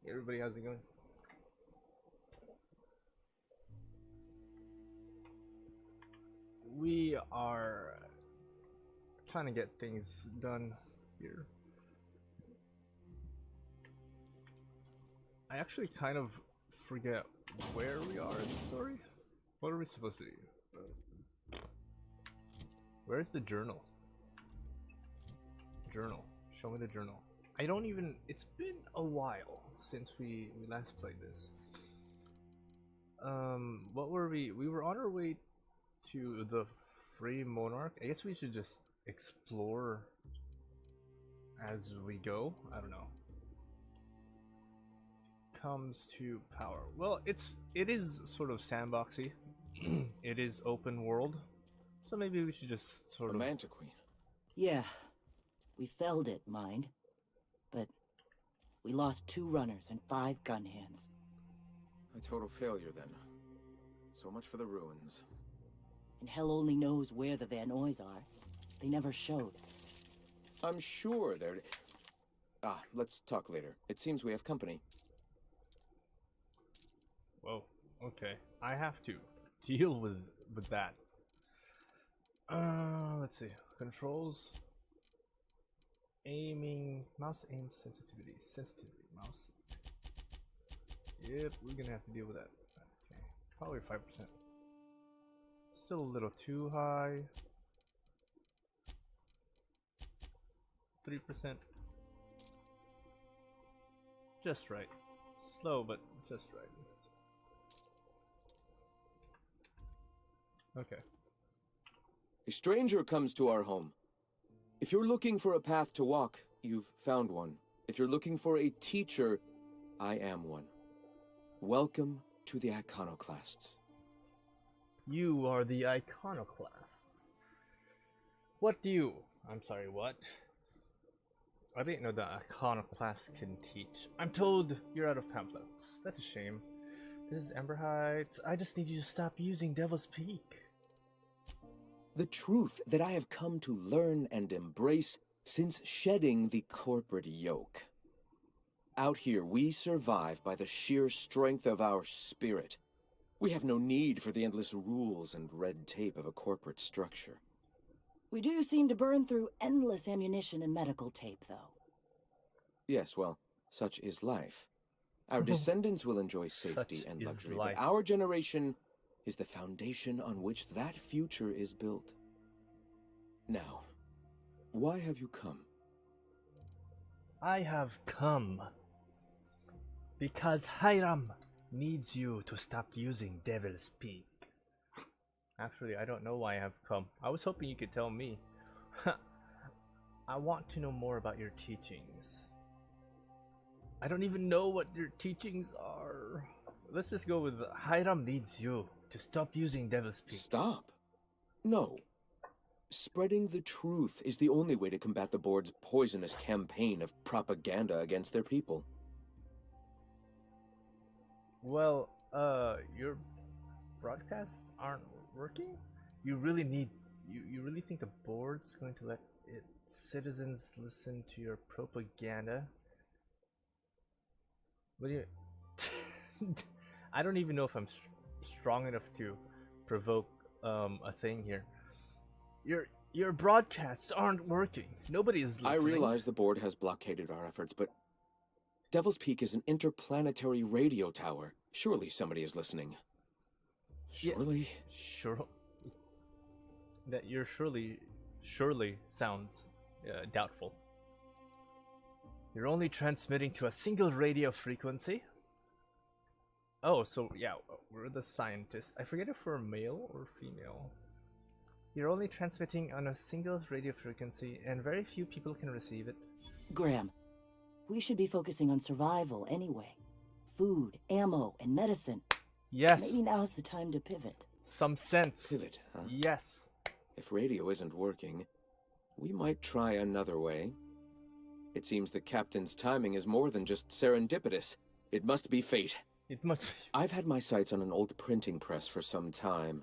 Everybody, how's it going? We are trying to get things done here. I actually kind of forget where we are in the story. What are we supposed to do? Where's the journal? Journal. Show me the journal. I don't even. It's been a while since we last played this. What were we? We were on our way to the Free Monarch. I guess we should just explore as we go. I don't know. Comes to power. Well, it is sort of sandboxy. It is open world, so maybe we should just sort of. Manta Queen. Yeah, we felled it, mind. But we lost 2 runners and 5 gun hands. A total failure, then. So much for the ruins. And hell only knows where the Van Oys are. They never showed. I'm sure they're... let's talk later. It seems we have company. Whoa. Okay. I have to deal with that. Let's see. Controls. Aiming. Mouse aim sensitivity. Sensitivity. Mouse. Yep, we're gonna have to deal with that. Okay. Probably 5%. Still a little too high. 3%. Just right. Slow, but just right. Okay. A stranger comes to our home. If you're looking for a path to walk, you've found one. If you're looking for a teacher, I am one. Welcome to the Iconoclasts. You are the Iconoclasts. What do you... I'm sorry, what? I didn't know that Iconoclasts can teach. I'm told you're out of pamphlets. That's a shame. This is Ember Heights. I just need you to stop using Devil's Peak. The truth that I have come to learn and embrace since shedding the corporate yoke. Out here, we survive by the sheer strength of our spirit. We have no need for the endless rules and red tape of a corporate structure. We do seem to burn through endless ammunition and medical tape, though. Yes, well, such is life. Our descendants will enjoy safety Such and is luxury, life. but our generation is the foundation on which that future is built. Now, why have you come? I have come because Hiram needs you to stop using Devil's Peak. Actually, I don't know why I have come. I was hoping you could tell me. I want to know more about your teachings. I don't even know what your teachings are. Let's just go with Hiram needs you to stop using Devil's Peak. Stop? No. Spreading the truth is the only way to combat the board's poisonous campaign of propaganda against their people. Well, your broadcasts aren't working? You really need... You really think the board's going to let its citizens listen to your propaganda? What do you... I don't even know if I'm strong enough to provoke a thing here. Your broadcasts aren't working. Nobody is listening. I realize the board has blockaded our efforts, but Devil's Peak is an interplanetary radio tower. Surely somebody is listening. Surely? Yeah, sure. That you're surely sounds doubtful. You're only transmitting to a single radio frequency? Oh, so yeah, we're the scientists. I forget if we're male or female. You're only transmitting on a single radio frequency, and very few people can receive it. Graham, we should be focusing on survival anyway. Food, ammo, and medicine. Yes. Maybe now's the time to pivot. Some sense. Pivot, huh? Yes. If radio isn't working, we might try another way. It seems the captain's timing is more than just serendipitous. It must be fate. It must be. I've had my sights on an old printing press for some time.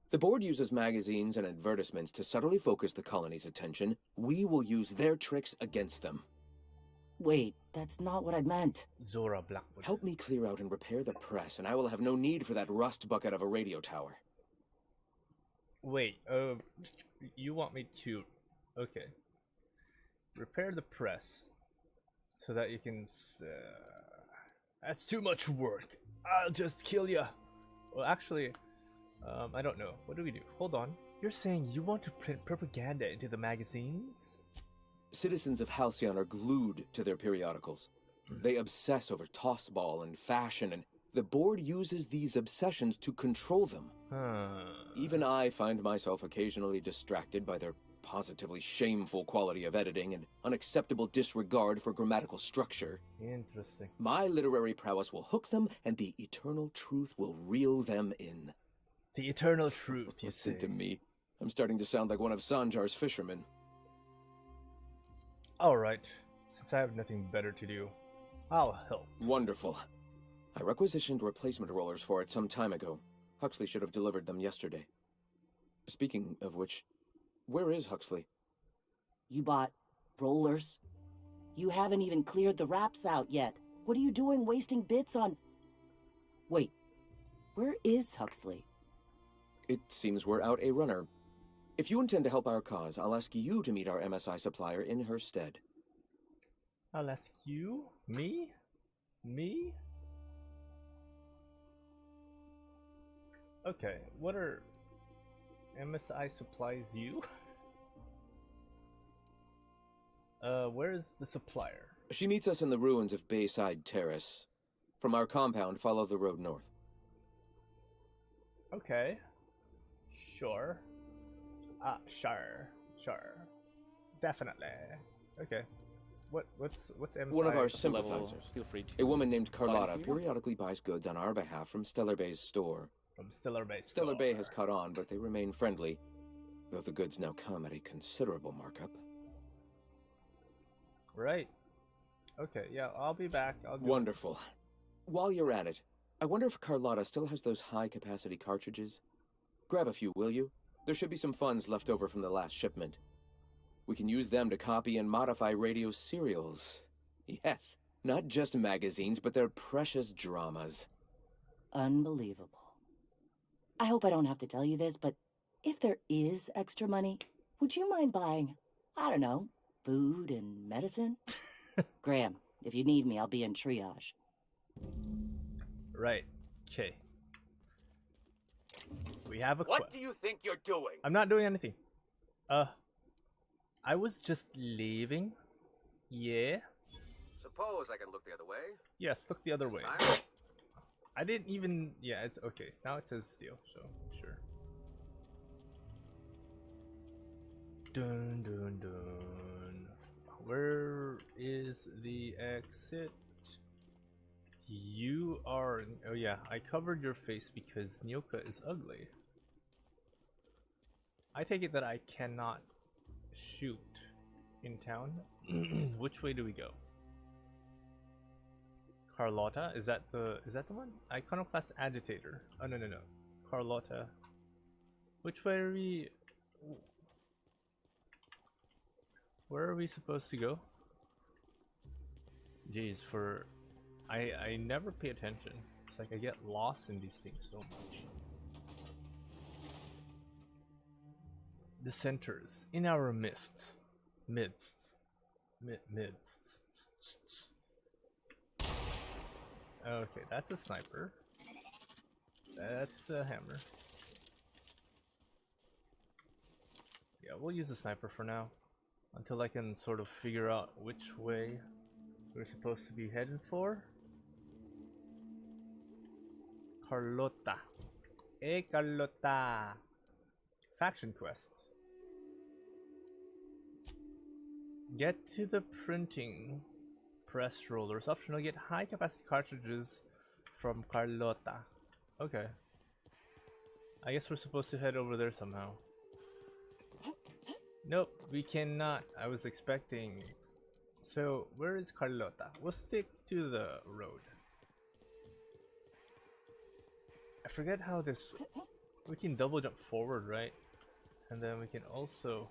The board uses magazines and advertisements to subtly focus the colony's attention. We will use their tricks against them. Wait, that's not what I meant. Zora Blackwood. Help me clear out and repair the press, and I will have no need for that rust bucket of a radio tower. Wait, you want me to... Okay. Repair the press. So that you can... That's too much work. I'll just kill ya. Well, actually, I don't know. What do we do? Hold on. You're saying you want to print propaganda into the magazines? Citizens of Halcyon are glued to their periodicals. They obsess over tossball and fashion, and the board uses these obsessions to control them. Even I find myself occasionally distracted by their positively shameful quality of editing and unacceptable disregard for grammatical structure. Interesting. My literary prowess will hook them, and the eternal truth will reel them in. The eternal truth, you say? Listen to me. I'm starting to sound like one of Sanjar's fishermen. Alright. Since I have nothing better to do, I'll help. Wonderful. I requisitioned replacement rollers for it some time ago. Huxley should have delivered them yesterday. Speaking of which, where is Huxley? You bought rollers? You haven't even cleared the wraps out yet. What are you doing wasting bits on... Wait, where is Huxley? It seems we're out a runner. If you intend to help our cause, I'll ask you to meet our MSI supplier in her stead. I'll ask you? Me? Me? Okay, what are MSI supplies you? Where's the supplier? She meets us in the ruins of Bayside Terrace. From our compound, follow the road north. Okay. Sure. Sure. Definitely. Okay. What's MSI? One of our Level, sympathizers, feel free to a woman named Carlotta, if you want. periodically buys goods on our behalf from Stellar Bay's store. From Stellar Bay. Stellar Bay has Store. caught on, but they remain friendly, though the goods now come at a considerable markup. Right. Okay, yeah, I'll be back. I'll go. Wonderful. While you're at it, I wonder if Carlotta still has those high-capacity cartridges? Grab a few, will you? There should be some funds left over from the last shipment. We can use them to copy and modify radio serials. Yes, not just magazines, but their precious dramas. Unbelievable. I hope I don't have to tell you this, but if there is extra money, would you mind buying, I don't know, food and medicine? Graham, if you need me, I'll be in triage. Right. Okay. We have a What do you think you're doing? I'm not doing anything. I was just leaving. Yeah. Suppose I can look the other way. Yes, look the other way. Time? I didn't even... Yeah, it's okay. Now it says steal, so sure. Dun dun dun. Where is the exit? You are... Oh yeah, I covered your face because Nyoka is ugly. I take it that I cannot shoot in town. Which way do we go? Carlotta, is that the one? Iconoclast agitator. Oh no. Carlotta. Which way are we? Where are we supposed to go? Jeez, I never pay attention. It's like I get lost in these things so much. The centers in our midst. Okay, that's a sniper. That's a hammer. Yeah, we'll use a sniper for now. Until I can sort of figure out which way we're supposed to be heading for. Carlotta. Hey Carlotta! Faction quest. Get to the printing press rollers. Optional, get high capacity cartridges from Carlotta. Okay. I guess we're supposed to head over there somehow. Nope, we cannot. I was expecting. So, where is Carlotta? We'll stick to the road. I forget how this... We can double jump forward, right? And then we can also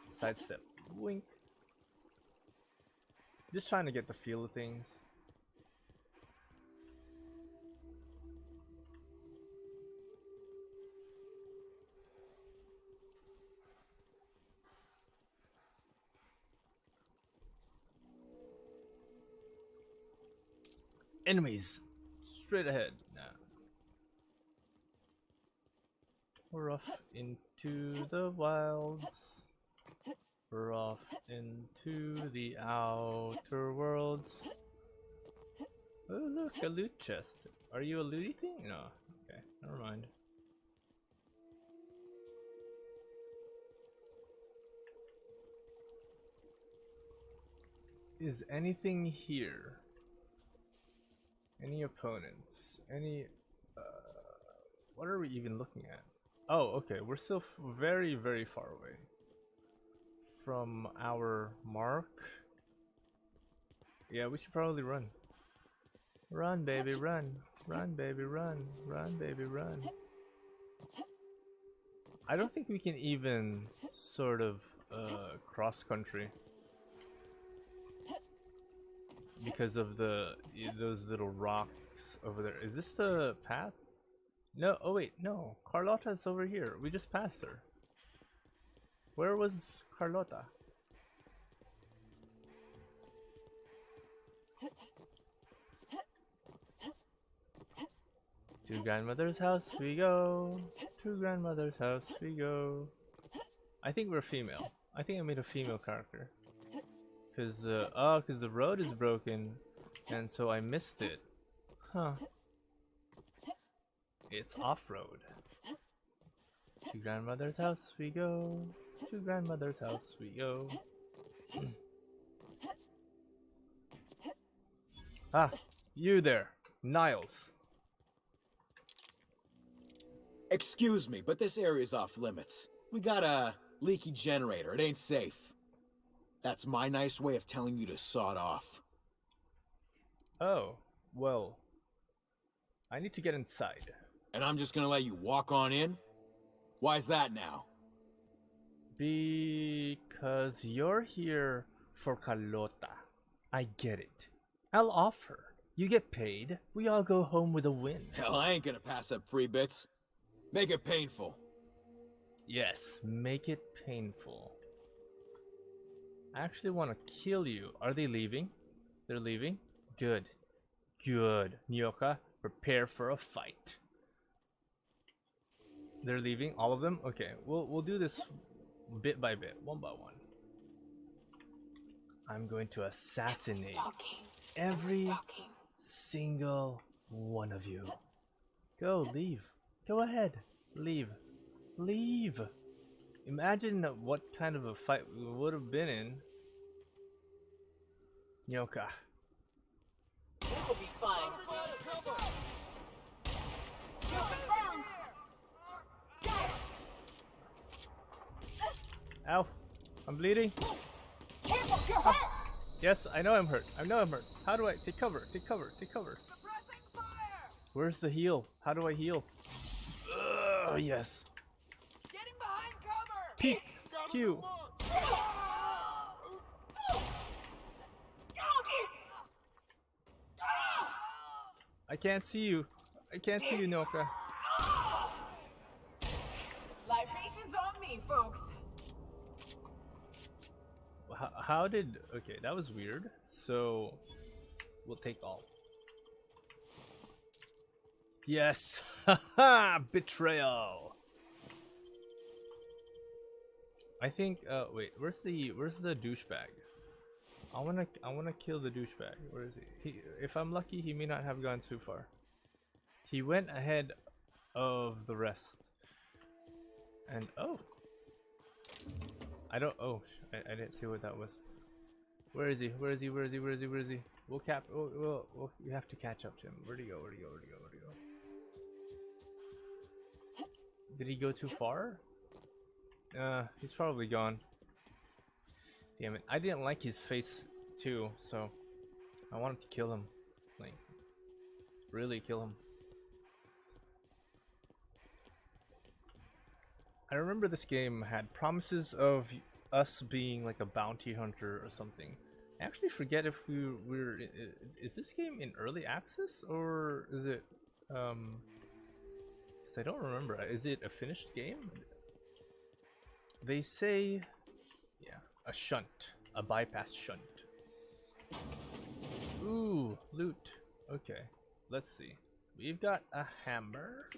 sidestep. Wink. Just trying to get the feel of things. Enemies! Straight ahead. Nah. We're off into the wilds. We're off into the outer worlds. Oh look, a loot chest. Are you a looty thing? No. Okay, never mind. Is anything here? Any opponents? Any... what are we even looking at? Oh, okay, we're still very, very far away from our mark. Yeah, we should probably run. Run, baby, run. Run, baby, run. Run, baby, run. I don't think we can even sort of cross country because of those little rocks over there. Is this the path? No, oh wait, no. Carlotta's over here. We just passed her. Where was Carlotta? To grandmother's house we go. To grandmother's house we go. I think we're female. I think I made a female character. Cause the road is broken, and so I missed it. Huh. It's off-road. To grandmother's house we go. To grandmother's house we go. Ah, you there, Niles. Excuse me, but this area's off limits. We got a leaky generator. It ain't safe. That's my nice way of telling you to sod off. Oh, well, I need to get inside. And I'm just gonna let you walk on in? Why's that now? Because you're here for Carlota. I get it. I'll offer. You get paid. We all go home with a win. Hell, I ain't gonna pass up free bits. Make it painful. Yes, make it painful. I actually want to kill you. Are they leaving? They're leaving? Good. Good. Nyoka, prepare for a fight. They're leaving? All of them? Okay, we'll do this bit by bit, one by one. I'm going to assassinate every single one of you. Go, leave. Go ahead. Leave. Leave. Imagine what kind of a fight we would have been in. Nyoka. We'll be fine. Ow. I'm bleeding. Yes, I know I'm hurt. I know I'm hurt. How do I take cover? Take cover. Take cover. Where's the heal? How do I heal? Yes. Getting behind cover! Peek. Q. I can't see you. I can't see you, Noka. Libations on me, folks. How did... Okay, that was weird. So, we'll take all. Yes! Haha! Betrayal! I think, wait, where's the douchebag? I wanna kill the douchebag. Where is he? If I'm lucky, he may not have gone too far. He went ahead of the rest. And, oh! I don't, oh, I didn't see what that was. Where is he? Where is he? Where is he? Where is he? Where is he? We have to catch up to him. Where'd he go? Where'd he go? Where'd he go? Where'd he go? Did he go too far? He's probably gone. Damn it. I didn't like his face too, so I wanted to kill him. Like, really kill him. I remember this game had promises of us being like a bounty hunter or something. I actually forget if we're. Is this game in early access or is it? Because I don't remember. Is it a finished game? They say, yeah, a shunt, a bypass shunt. Ooh, loot. Okay, let's see. We've got a hammer,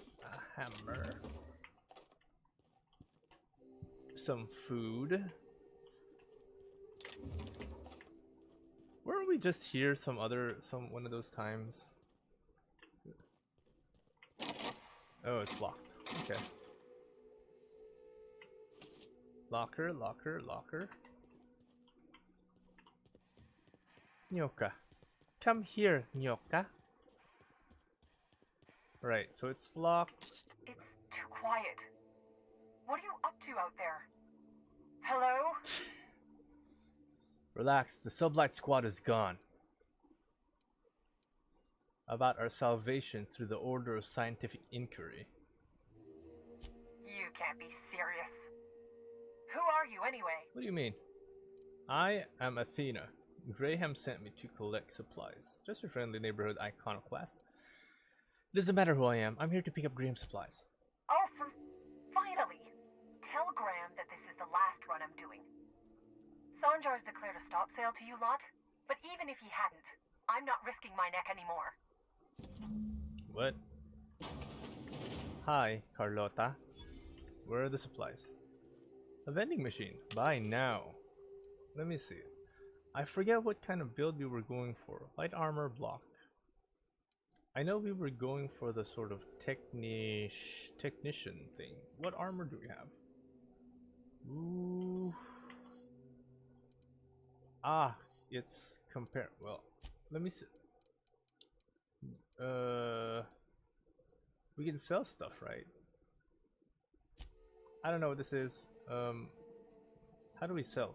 some food. Weren't we just here one of those times? Oh, it's locked. Okay. Locker. Nyoka. Come here, Nyoka. Right, so it's locked. It's too quiet. What are you up to out there? Hello? Relax, the Sublight Squad is gone. About our salvation through the order of scientific inquiry. You can't be serious. Who are you anyway? What do you mean? I am Athena. Graham sent me to collect supplies. Just your friendly neighborhood iconoclast. It doesn't matter who I am. I'm here to pick up Graham's supplies. Oh, finally! Tell Graham that this is the last run I'm doing. Sanjar's declared a stop sale to you lot, but even if he hadn't, I'm not risking my neck anymore. What? Hi, Carlota. Where are the supplies? A vending machine. Buy now. Let me see. I forget what kind of build we were going for. Light armor block. I know we were going for the sort of technician thing. What armor do we have? Ooh. Ah, it's compare. Well, let me see. We can sell stuff, right? I don't know what this is. How do we sell?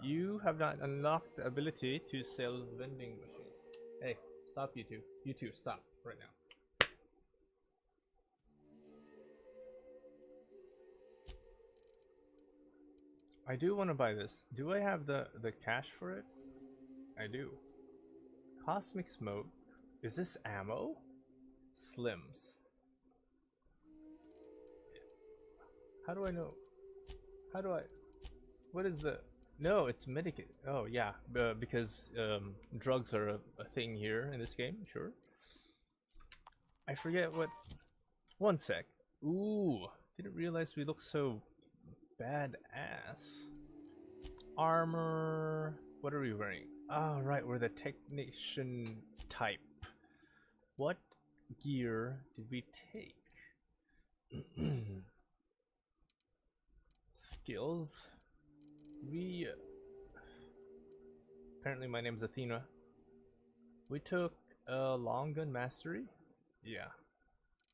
You have not unlocked the ability to sell vending machines. Hey, stop you two. You two, stop right now. I do want to buy this. Do I have the cash for it? I do. Cosmic smoke. Is this ammo? Slims. How do I know? How do I? What is the? No, it's medicate. Oh yeah, because drugs are a thing here in this game. Sure. I forget what. One sec. Ooh, didn't realize we look so badass. Armor. What are we wearing? Oh right, we're the technician type. What gear did we take? Skills. We apparently my name's Athena. We took long gun mastery. Yeah.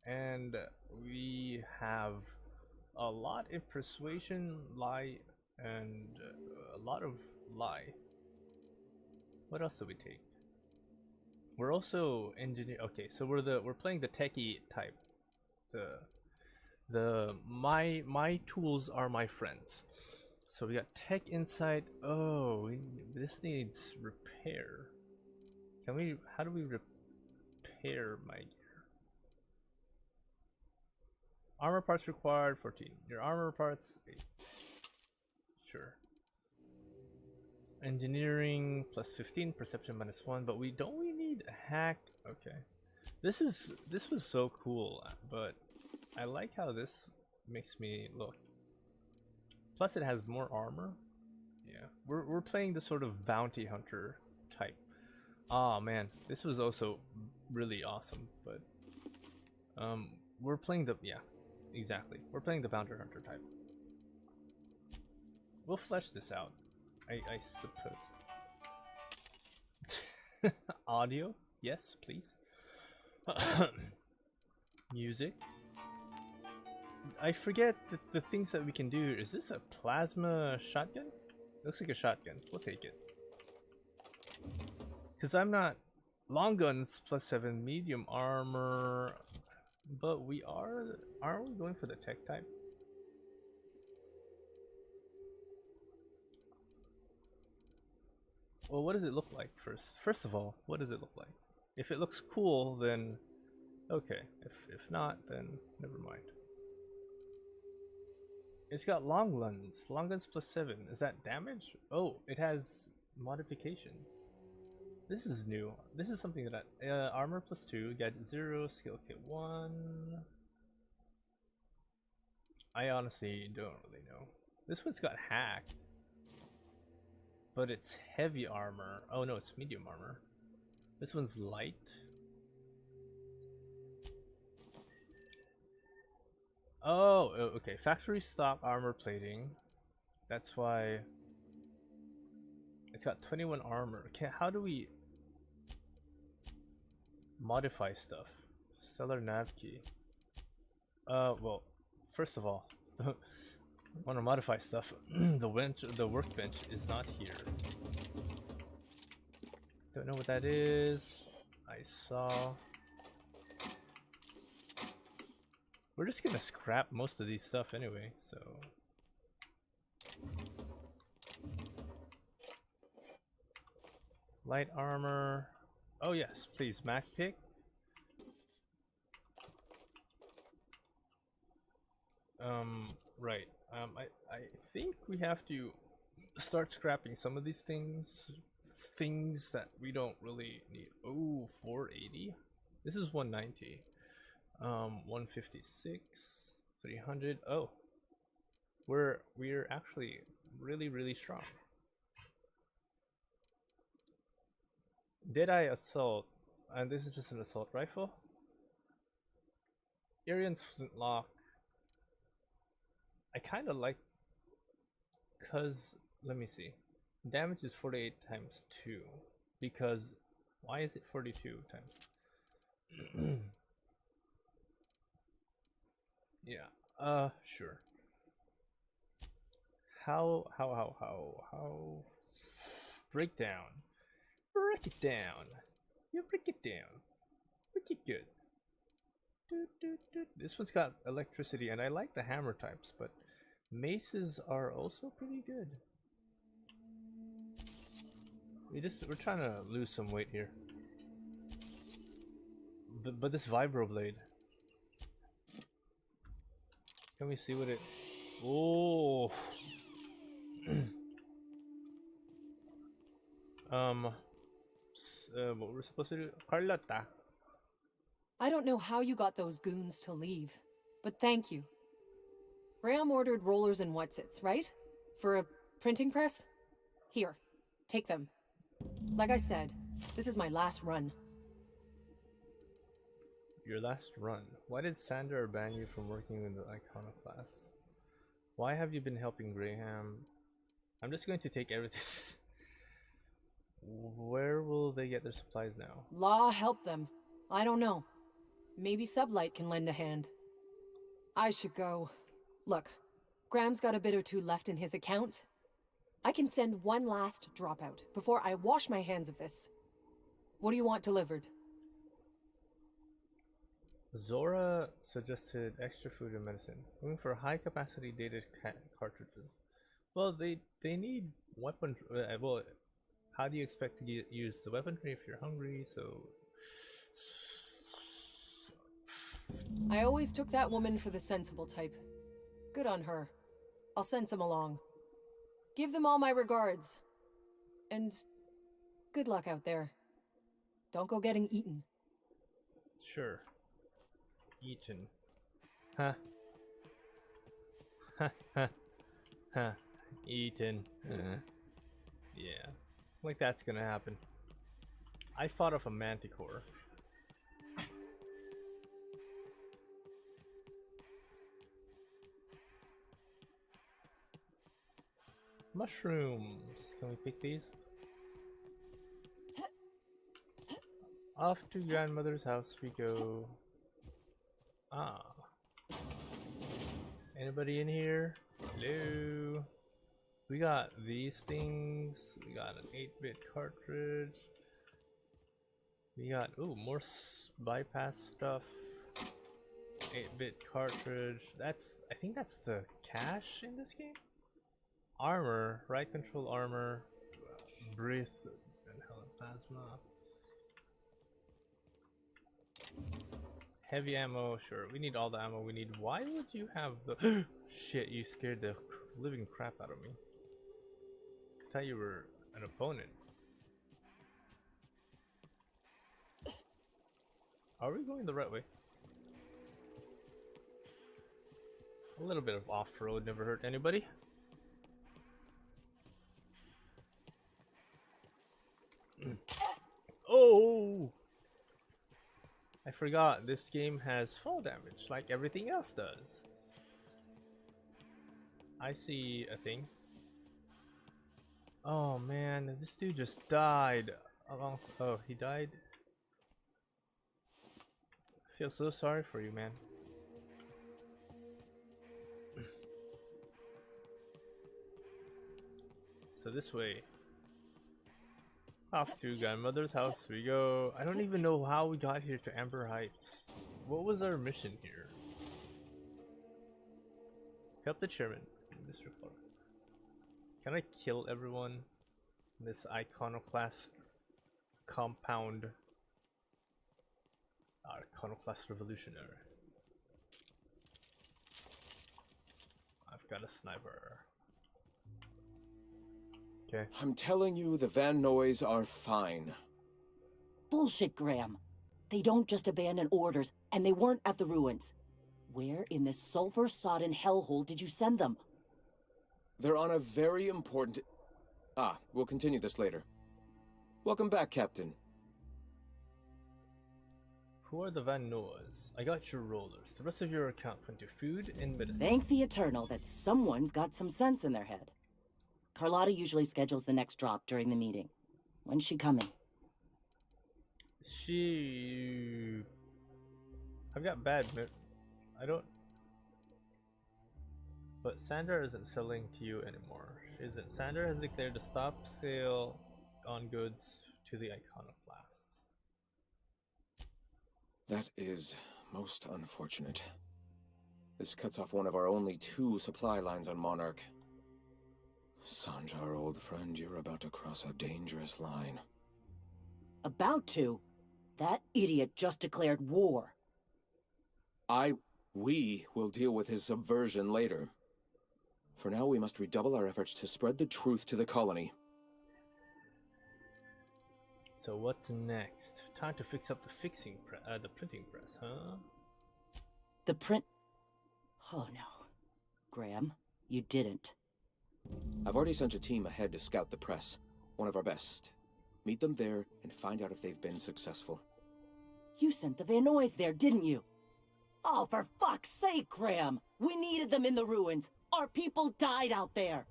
And we have a lot in persuasion, lie, and a lot of lie. What else do we take? We're also engineer. Okay, so we're playing the techie type. My tools are my friends. So we got tech insight. Oh, this needs repair. Can we? How do we repair my gear? Armor parts required 14. Your armor parts 8. Sure. Engineering plus 15, perception minus 1, but we need a hack. Okay. This was so cool, but I like how this makes me look. Plus it has more armor. Yeah. We're playing the sort of bounty hunter type. Oh man, this was also really awesome, but we're playing the exactly. We're playing the bounty hunter type. We'll flesh this out. I suppose. Audio? Yes, please. Music. I forget the things that we can do. Is this a plasma shotgun? Looks like a shotgun. We'll take it. Because I'm not... Long guns plus 7, medium armor. But we are... Aren't we going for the tech type? Well, what does it look like first? First of all, what does it look like? If it looks cool, then okay. If not, then never mind. It's got long guns. Long guns +7. Is that damage? Oh, it has modifications. This is new. This is something that armor +2, gadget 0, skill kit 1. I honestly don't really know. This one's got hack, but it's heavy armor. Oh no, it's medium armor. This one's light. Oh, okay. Factory stock armor plating. That's why it's got 21 armor. Okay, how do we modify stuff? Stellar nav key. Well, first of all, want to modify stuff. The workbench is not here. Don't know what that is. I saw. We're just gonna scrap most of these stuff anyway, so. Light armor. Oh yes, please, Mac pick. Right. I think we have to start scrapping some of these things that we don't really need. Oh, 480. This is 190. 156, 300. Oh, we're actually really strong. Deadeye assault, and this is just an assault rifle. Arian's flintlock. I kind of like, cause let me see, damage is 48 times 2. Because why is it 42 times? Yeah. Sure. How? Break down. Break it down. You break it down. Break it good. This one's got electricity, and I like the hammer types, but maces are also pretty good. We're trying to lose some weight here. But this vibroblade. Can we see what it? Oh. What we're supposed to do, Carlotta. I don't know how you got those goons to leave, but thank you. Graham ordered rollers and whatsits, right? For a printing press? Here, take them. Like I said, this is my last run. Your last run. Why did Sander ban you from working in the Iconoclast? Why have you been helping Graham? I'm just going to take everything. Where will they get their supplies now? Law help them. I don't know. Maybe Sublight can lend a hand. I should go. Look, Graham's got a bit or two left in his account. I can send one last dropout before I wash my hands of this. What do you want delivered? Zora suggested extra food and medicine. Looking for high capacity data cartridges. Well, they need weapon. Well, how do you expect to use the weaponry if you're hungry? So I always took that woman for the sensible type. Good on her. I'll send some along. Give them all my regards. And good luck out there. Don't go getting eaten. sure. Eaten. Huh. Ha ha ha. Eaten. Yeah. Like that's gonna happen. I fought off a manticore. Mushrooms. Can we pick these? Off to grandmother's house we go. Ah. Anybody in here? Hello? We got these things. We got an 8-bit cartridge. We got, ooh, more bypass stuff. 8-bit cartridge. That's, I think that's the cache in this game? Armor, right control armor, breath and hell plasma. Heavy ammo, sure. We need all the ammo we need. Why would you have the shit? You scared the living crap out of me. I thought you were an opponent. Are we going the right way? A little bit of off-road never hurt anybody. Oh! I forgot this game has fall damage like everything else does. I see a thing. Oh man, this dude just died. Oh, he died. I feel so sorry for you, man. So this way. Off to grandmother's house we go. I don't even know how we got here to Amber Heights. What was our mission here? Help the chairman, Mr. Clark. Can I kill everyone in this iconoclast compound? Iconoclast revolutionary. I've got a sniper. Okay. I'm telling you, the Van Noys are fine. Bullshit, Graham. They don't just abandon orders, and they weren't at the ruins. Where in this sulfur-sodden hellhole did you send them? They're on a very important... we'll continue this later. Welcome back, Captain. Who are the Van Noys? I got your rollers. The rest of your account went to food and medicine. Thank the Eternal that someone's got some sense in their head. Carlotta usually schedules the next drop during the meeting. When's she coming? I've got bad I don't... But Sandra isn't selling to you anymore. She isn't. Sandra has declared a stop sale on goods to the iconoclasts. That is most unfortunate. This cuts off one of our only 2 supply lines on Monarch. Sanjar, old friend, you're about to cross a dangerous line. About to? That idiot just declared war. We will deal with his subversion later. For now, we must redouble our efforts to spread the truth to the colony. So what's next? Time to fix up the printing press, huh? The print... Oh no. Graham, you didn't. I've already sent a team ahead to scout the press, one of our best. Meet them there and find out if they've been successful. You sent the Van Noys there, didn't you? Oh, for fuck's sake, Graham! We needed them in the ruins! Our people died out there!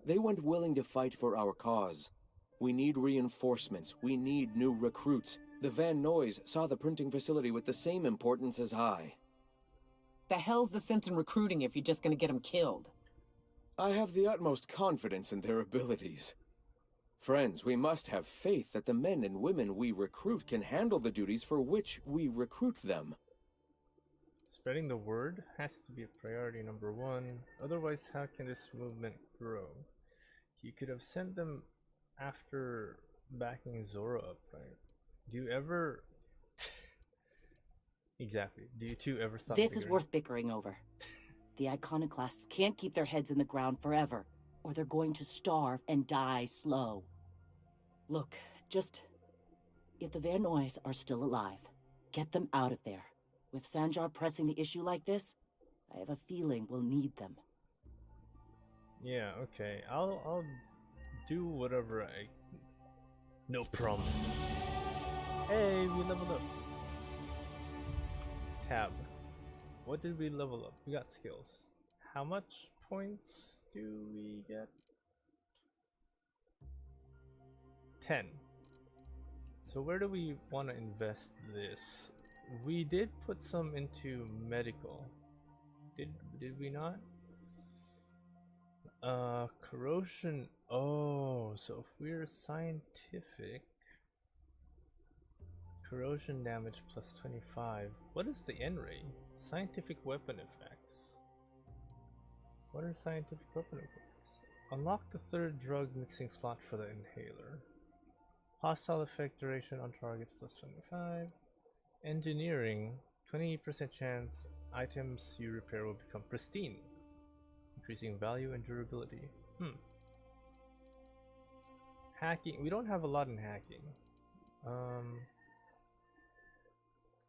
They weren't willing to fight for our cause. We need reinforcements. We need new recruits. The Van Noys saw the printing facility with the same importance as I. The hell's the sense in recruiting if you're just gonna get them killed? I have the utmost confidence in their abilities. Friends, we must have faith that the men and women we recruit can handle the duties for which we recruit them. Spreading the word has to be a priority number 1. Otherwise, how can this movement grow? You could have sent them after backing Zora up, right? Do you ever... Exactly. Do you two ever stop This bickering? is worth bickering over. The iconoclasts can't keep their heads in the ground forever, or they're going to starve and die slow. Look, if the Van Noys are still alive, get them out of there. With Sanjar pressing the issue like this, I have a feeling we'll need them. Yeah, okay. I'll do whatever I... No promises. Hey, we leveled up. Tab. What did we level up? We got skills. How much points do we get? 10. So where do we want to invest this? We did put some into medical. Did we not? Corrosion. Oh, so if we're scientific, corrosion damage plus 25. What is the N ray? Scientific weapon effects. What are scientific weapon effects? Unlock the third drug mixing slot for the inhaler. Hostile effect duration on targets plus 25. Engineering, 20% chance items you repair will become pristine, increasing value and durability. Hacking, we don't have a lot in hacking.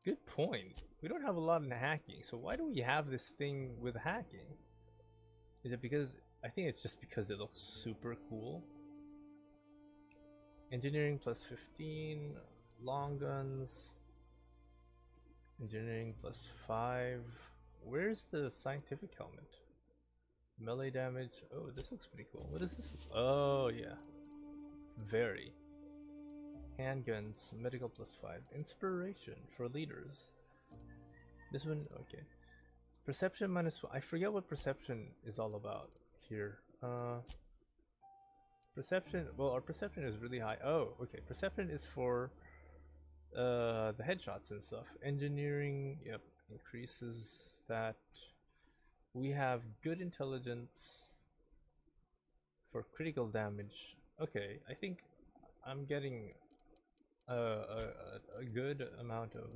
Good point. We don't have a lot in hacking, so why do we have this thing with hacking? Is it because, I think it's just because it looks super cool. Engineering plus 15, long guns. Engineering plus 5. Where's the scientific helmet? Melee damage. Oh, this looks pretty cool. What is this? Oh, yeah. Very. Handguns, medical plus 5. Inspiration for leaders. This one, okay. Perception minus 1. I forget what perception is all about here. Perception, well, our perception is really high. Oh, okay. Perception is for the headshots and stuff. Engineering, yep, increases that. We have good intelligence for critical damage. Okay, I think I'm getting a good amount of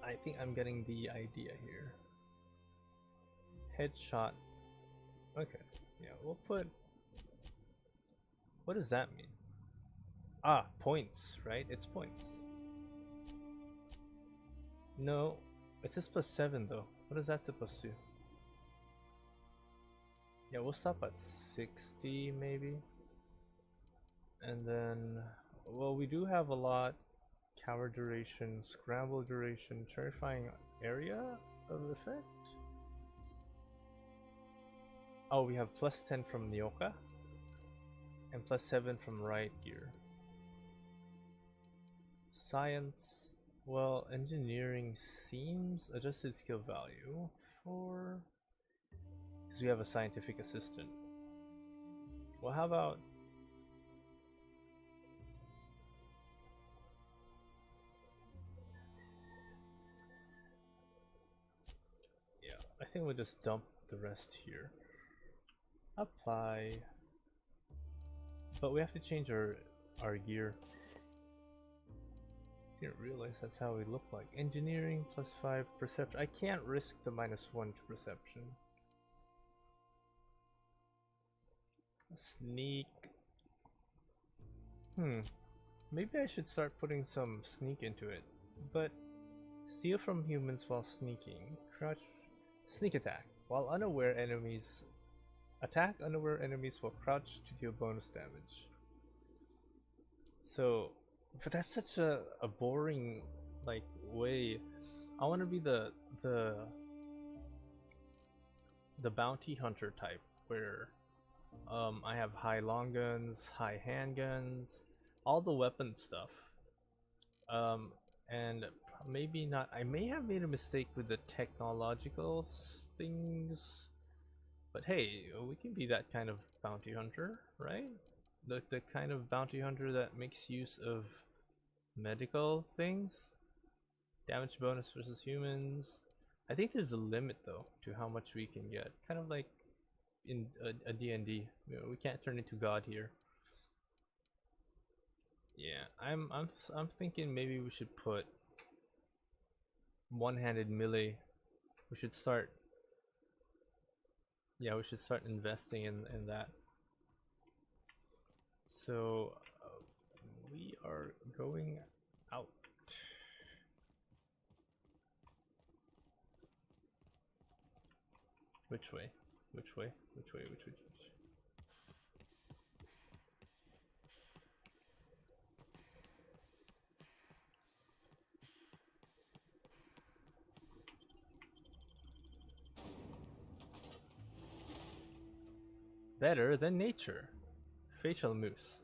I think I'm getting the idea here. Headshot. Okay, yeah, we'll put. What does that mean? Ah, points, right? It's points. No, it says plus 7 though. What is that supposed to? Yeah, we'll stop at 60 maybe. And then, well, we do have a lot. Cower duration, scramble duration, terrifying area of effect. Oh, we have plus 10 from Nyoka and plus 7 from Riot Gear. Science, well, engineering seems adjusted skill value for, because we have a scientific assistant. Well, how about I think we'll just dump the rest here. Apply. But we have to change our gear. Didn't realize that's how we look like. Engineering plus 5 perception. I can't risk the minus 1 to perception. Sneak. Maybe I should start putting some sneak into it. But steal from humans while sneaking. Crouch. Sneak attack. While unaware enemies attack unaware enemies while crouched to deal bonus damage. So, but that's such a boring like way. I want to be the bounty hunter type where I have high long guns, high handguns, all the weapon stuff. And maybe not. I may have made a mistake with the technological things, but hey, we can be that kind of bounty hunter, right? The kind of bounty hunter that makes use of medical things, damage bonus versus humans. I think there's a limit though to how much we can get. Kind of like in a D&D, we can't turn into God here. Yeah, I'm thinking maybe we should put one-handed melee. We should start. Yeah, we should start investing in that. So we are going out. Which way? Which way? Which way? Which way? Better than nature. Facial mousse.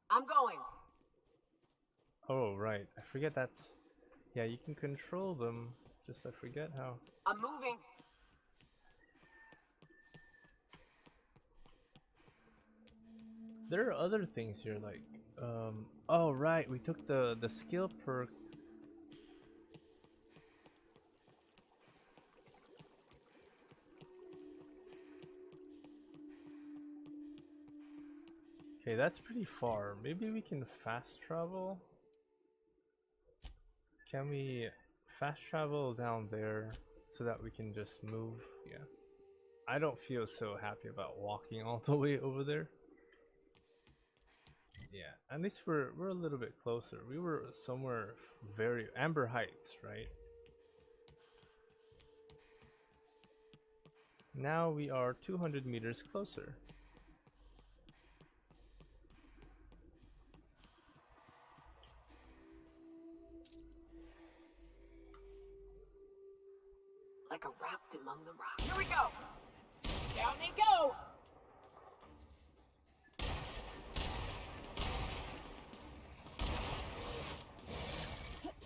I'm going. Oh, right. I forget that's... Yeah, you can control them. Just I forget how. I'm moving. There are other things here like... oh, right. We took the skill perk Okay, that's pretty far. Maybe we can fast travel? Can we fast travel down there so that we can just move? Yeah. I don't feel so happy about walking all the way over there. Yeah, at least we're a little bit closer. We were somewhere very Amber Heights, right? Now we are 200 meters closer. Like a rapt among the rocks. Here we go. Down they go.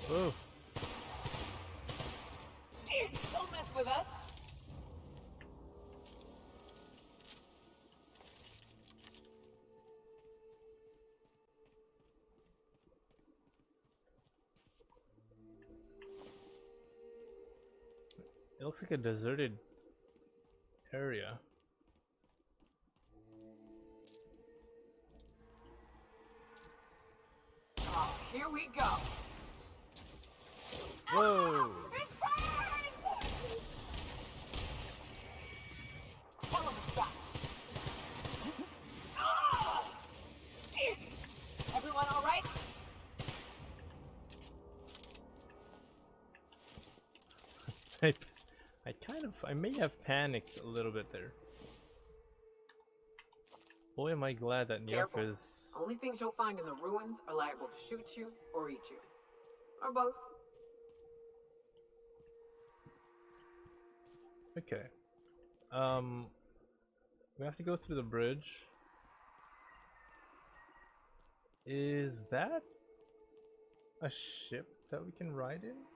Whoa. Hey, don't mess with us. It looks like a deserted area. Oh, here we go. Whoa! It's fine! Hell of a shot. Ah! Everyone all right? I may have panicked a little bit there. Boy, am I glad that Nyok Careful. is. Only things you'll find in the ruins are liable to shoot you or eat you. Or both. Okay. We have to go through the bridge. Is that a ship that we can ride in?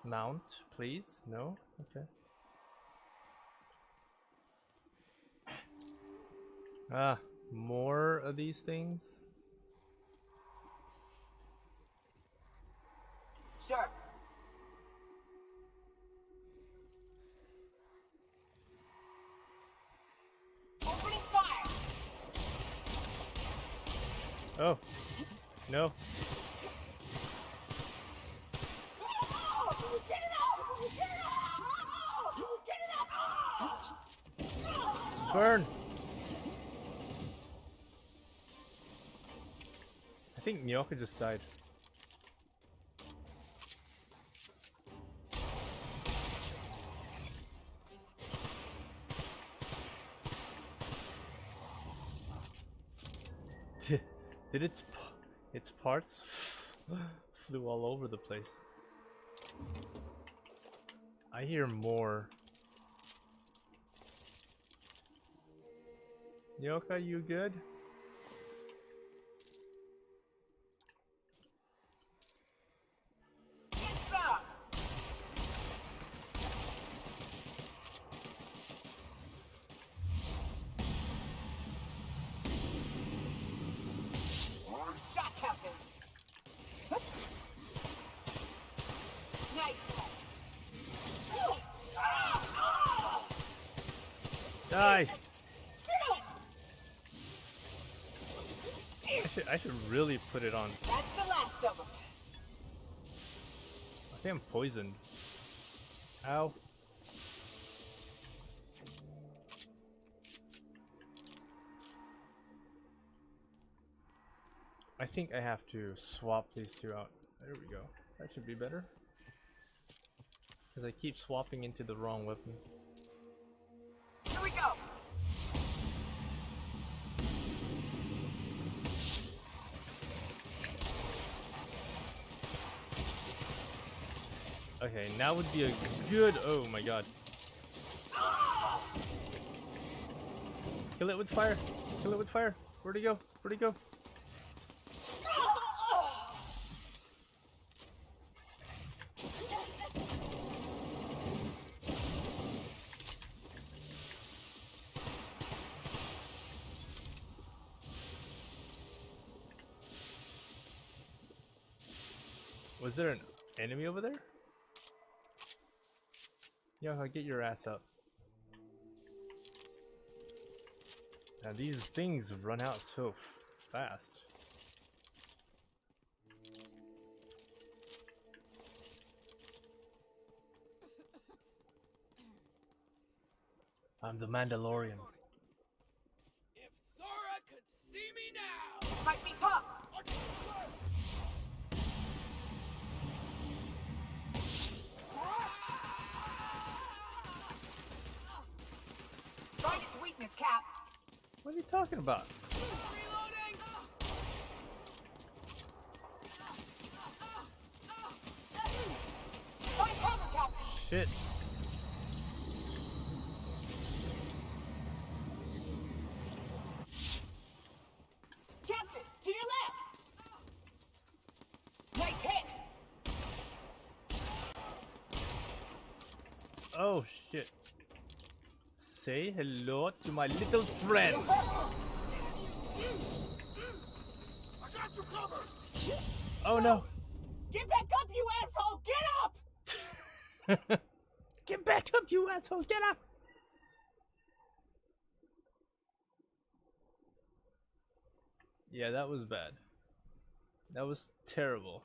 Mount, please? No? Okay. Ah, more of these things? Sure. Opening fire! Oh, no. Oh, get it out! Get it out! Get it out! Burn! I think Nyoka just died. Did its parts flew all over the place? I hear more. Nyoka, you good? Get some! Shot, Captain! Nice! Die! I should really put it on. That's the last of them. I think I'm poisoned. Ow. I think I have to swap these two out. There we go. That should be better. Because I keep swapping into the wrong weapon. Here we go. Okay, now would be a good. Oh my god. Kill it with fire. Kill it with fire. Where'd he go? Where'd he go? Was there an enemy over there? Yo, get your ass up. Now these things run out so fast. I'm the Mandalorian. If Sora could see me now! Might be tough. Find its weakness, Cap. What are you talking about? Reloading! Find cover, Captain. Shit. Captain, to your left. Nice hit. Oh shit. Say hello to my little friend. I got you covered! Oh no. Get back up, you asshole! Get up! Get back up, you asshole! Get up! Yeah, that was bad. That was terrible.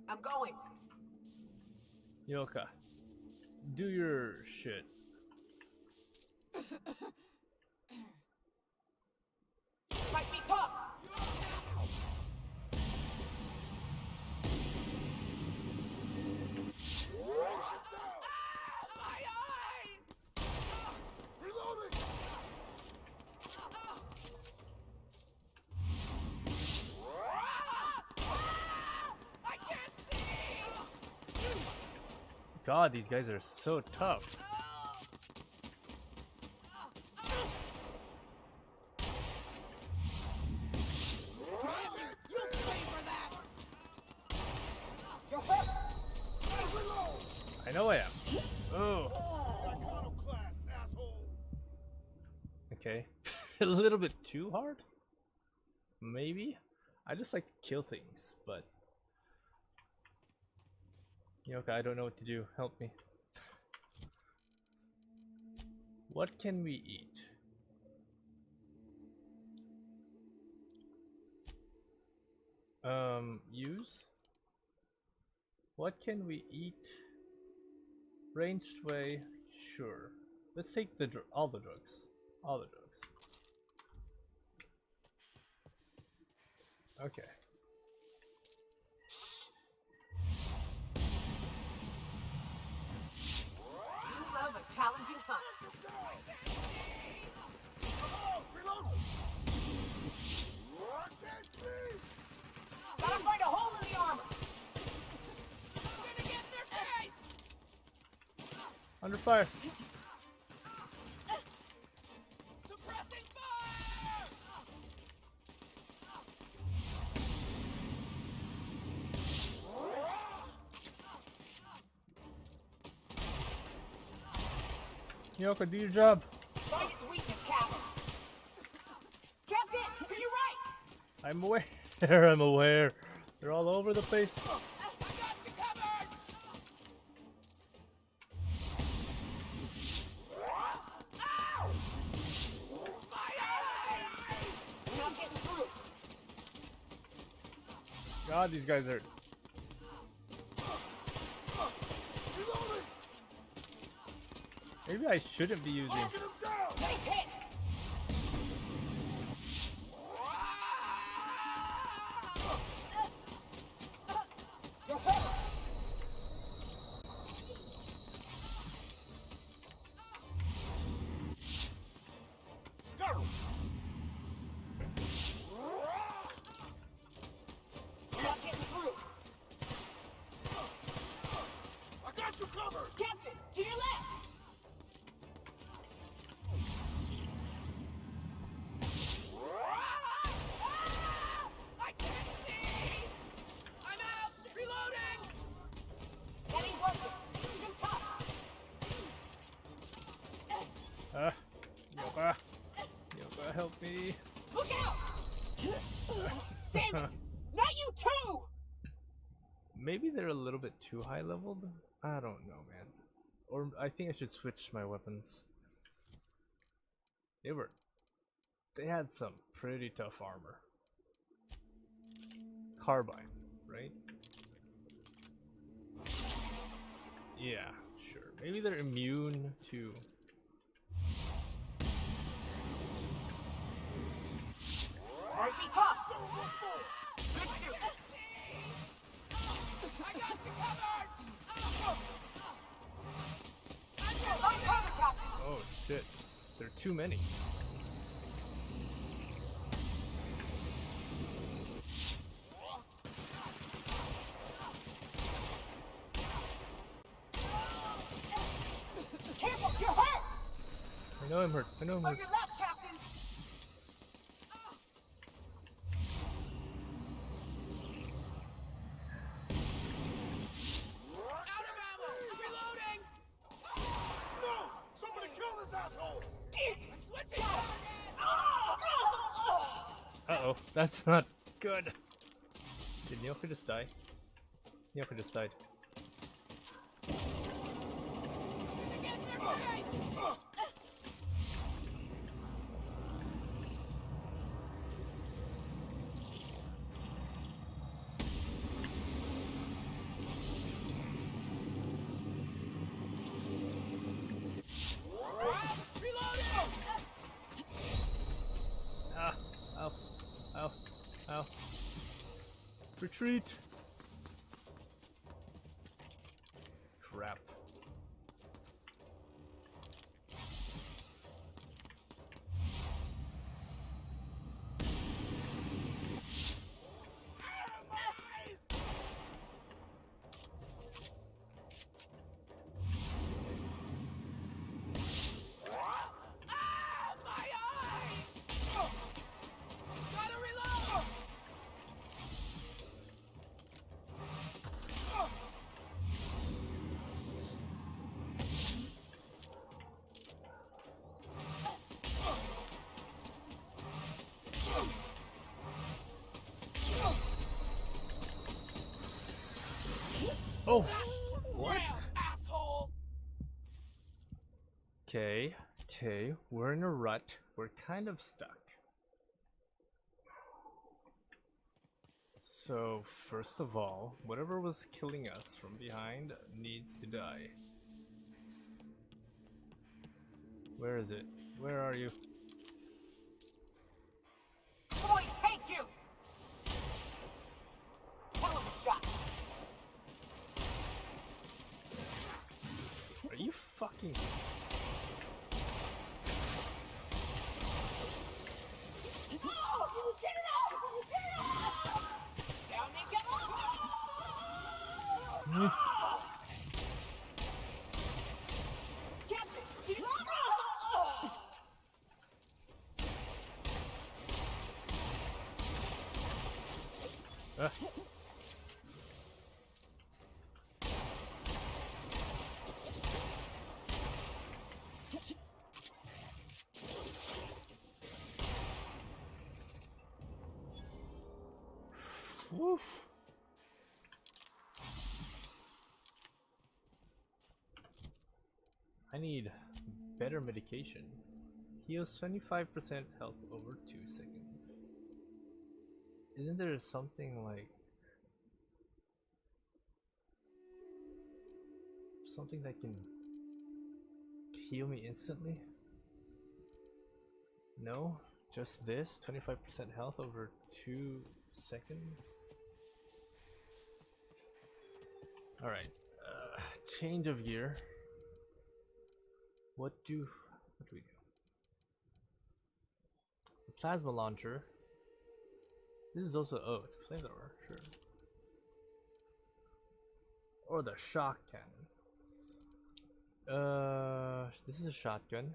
I'm going. Yoka, do your shit. Might be tough. My eyes! Reloading! I can't see! God, these guys are so tough. You pay for that! You're hurt. I know I am. Oh. Iconoclast, asshole! Okay. A little bit too hard? Maybe? I just like to kill things, but... Yoka, I don't know what to do. Help me. What can we eat? Use? What can we eat? Ranged way? Sure. Let's take the all the drugs. All the drugs. Okay. You love a challenging hunt. Reload! Gotta find a hole in the armor. I'm gonna get in their face! Under fire. Suppressing fire! Yoka, do your job. Find its weakness, Cap. Captain, to your right. I'm aware. I'm aware. They're all over the place. I got you covered! Ow! My eyes! We're not getting through. God, these guys are. Reloading! Maybe I shouldn't be using. Knocking him down! Nice hit. You're hurt. Got him! We're not getting through. I got you covered! Captain, to your left. I can't see! I'm out! Reloading! That ain't working. Too tough. Yoka. Yoka, help me. Look out! Damn it! Not you too! Maybe they're a little bit too high leveled. I don't know, man. Or I think I should switch my weapons. They had some pretty tough armor. Carbine, right? Yeah, sure. Maybe they're immune to... Oh shit, there are too many. Careful, you're hurt! I know I'm hurt. I know I'm hurt. Your left, Captain! Out of ammo! Reloading! No! Somebody kill this asshole! I'm switching target! Uh-oh, that's not good. Did Nyoka just die? Nyoka just died. Ah! Ow! Ow! Ow! Retreat! Crap. Oh! What? Okay, we're in a rut. We're kind of stuck. So, first of all, whatever was killing us from behind needs to die. Where is it? Where are you? Boy, take you! Hell of a shot! Are you fucking... Oh, get it out! Get it out! Down and get Captain, you... Woof. I need better medication. Heals 25% health over 2 seconds. Isn't there something like... something that can heal me instantly? No? Just this? 25% health over 2 seconds? Alright. Change of gear. What do we do? The plasma launcher. This is also, oh, it's a flamethrower, sure. Or the shock cannon. This is a shotgun.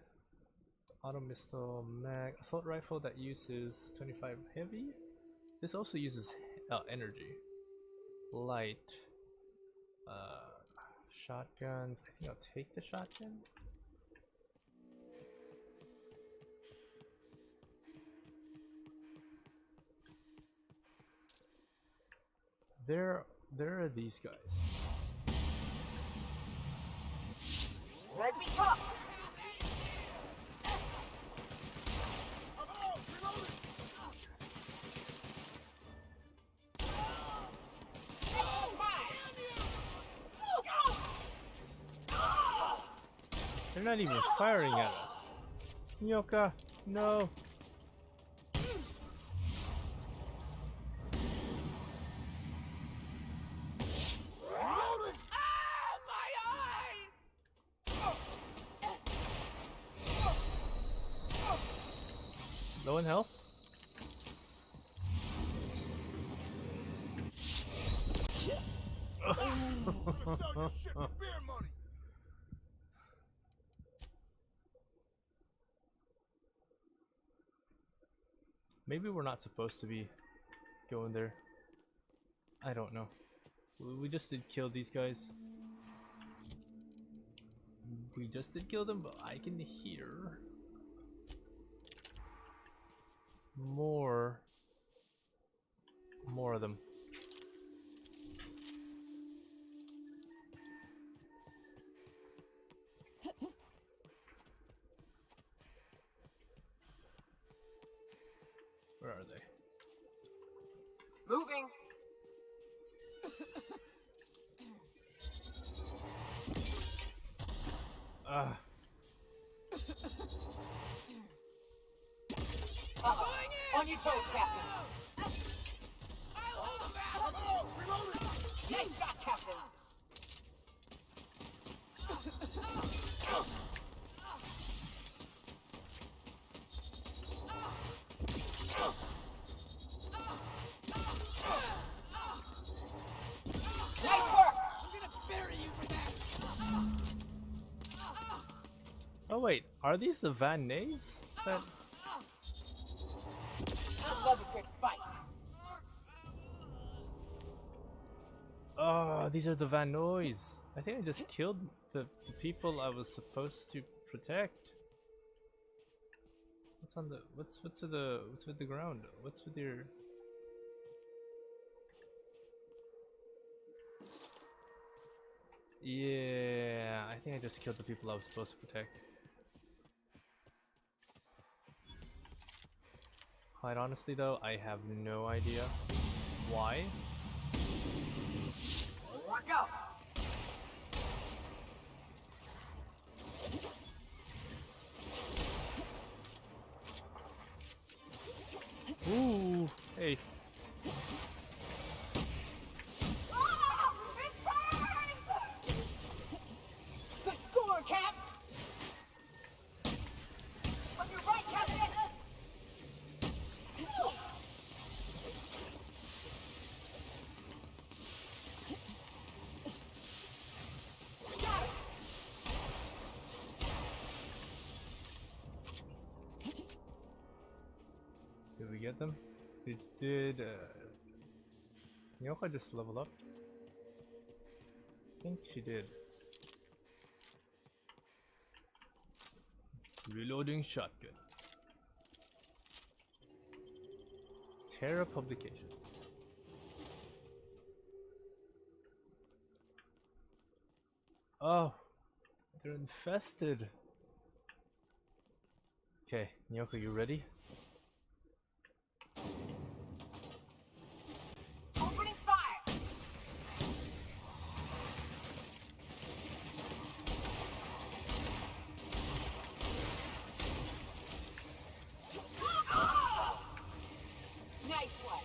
Auto missile mag assault rifle that uses 25 heavy. This also uses energy. Light. Shotguns. I think I'll take the shotgun. There are these guys. Let me talk! They're not even firing at us. Nyoka, no. Low in health? Gonna sell your shit for beer money. Maybe we're not supposed to be going there. I don't know. We just did kill these guys. We just did kill them, but I can hear more of them. Where are they? Moving. Ah. On your toes, Captain. I'll hold him back. Oh, reloading. Nice shot, Captain. Nice work. I'm gonna bury you for that. Oh wait, are these the Van Nays? That I love a good fight. oh, these are the Van Noys. I think I just killed the people I was supposed to protect. What's on the what's with the ground? What's with your Yeah, I think I just killed the people I was supposed to protect. Quite honestly though, I have no idea why. Work out. Ooh, hey. Good score, Cap. On your right, Captain. Did we get them? Did Nyoka just level up? I think she did. Reloading shotgun. Terra Publications. Oh, they're infested. Okay, Nyoka, you ready? Opening fire. Nice one.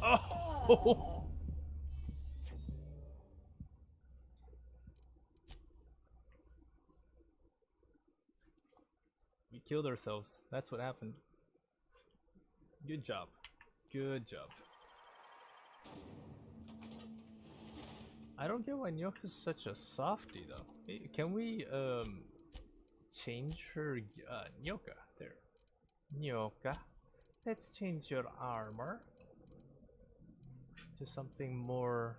Oh! We killed ourselves. That's what happened. Good job. Good job. I don't get why Nyoka's such a softie though. Hey, can we change her Nyoka there? Nyoka, let's change your armor to something more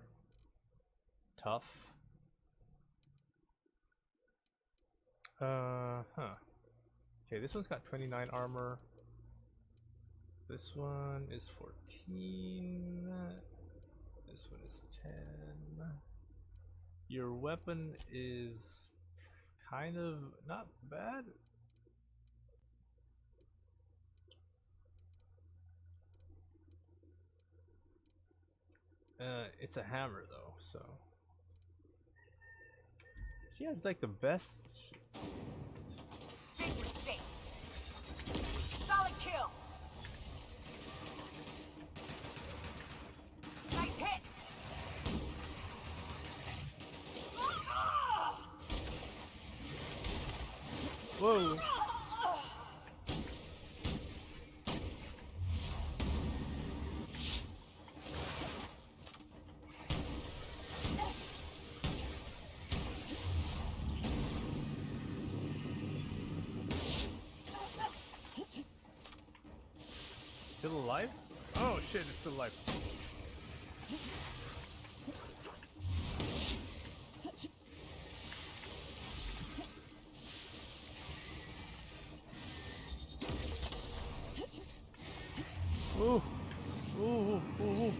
tough. Huh. Okay, this one's got 29 armor. This one is 14. This one is 10. Your weapon is kind of not bad. It's a hammer though, so she has like the best. Big mistake. Solid kill. Nice hit. Whoa! Still alive? Oh shit, it's still alive. Ooh. Ooh, ooh, ooh, ooh.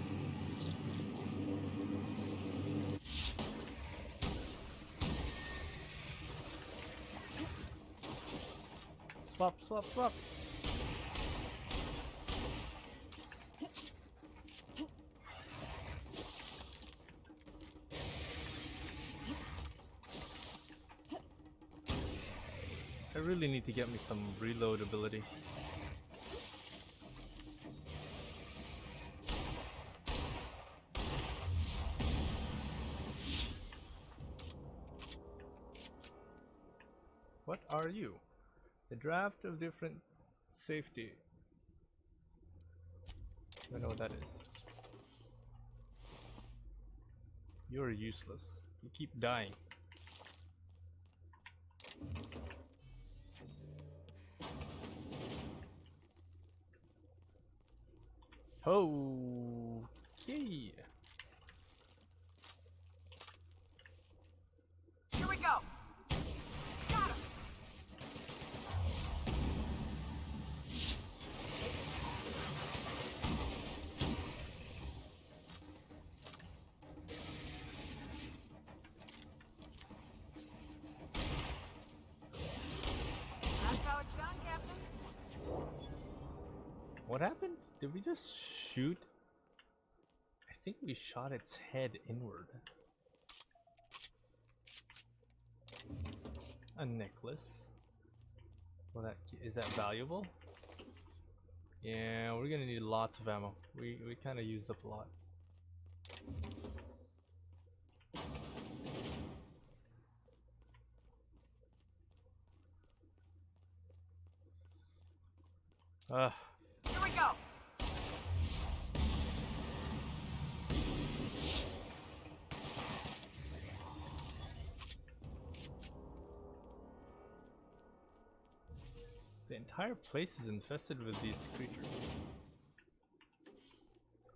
Swap, swap, swap. I really need to get me some reload ability. What are you? The draft of different safety. I don't know what that is. You're useless. You keep dying. Okay. Here we go. Got him. That's how it's done, Captain. What happened? Did we just shoot? I think we shot its head inward. A necklace. Well, is that valuable? Yeah, we're gonna need lots of ammo. We kind of used up a lot. Here we go. The entire place is infested with these creatures.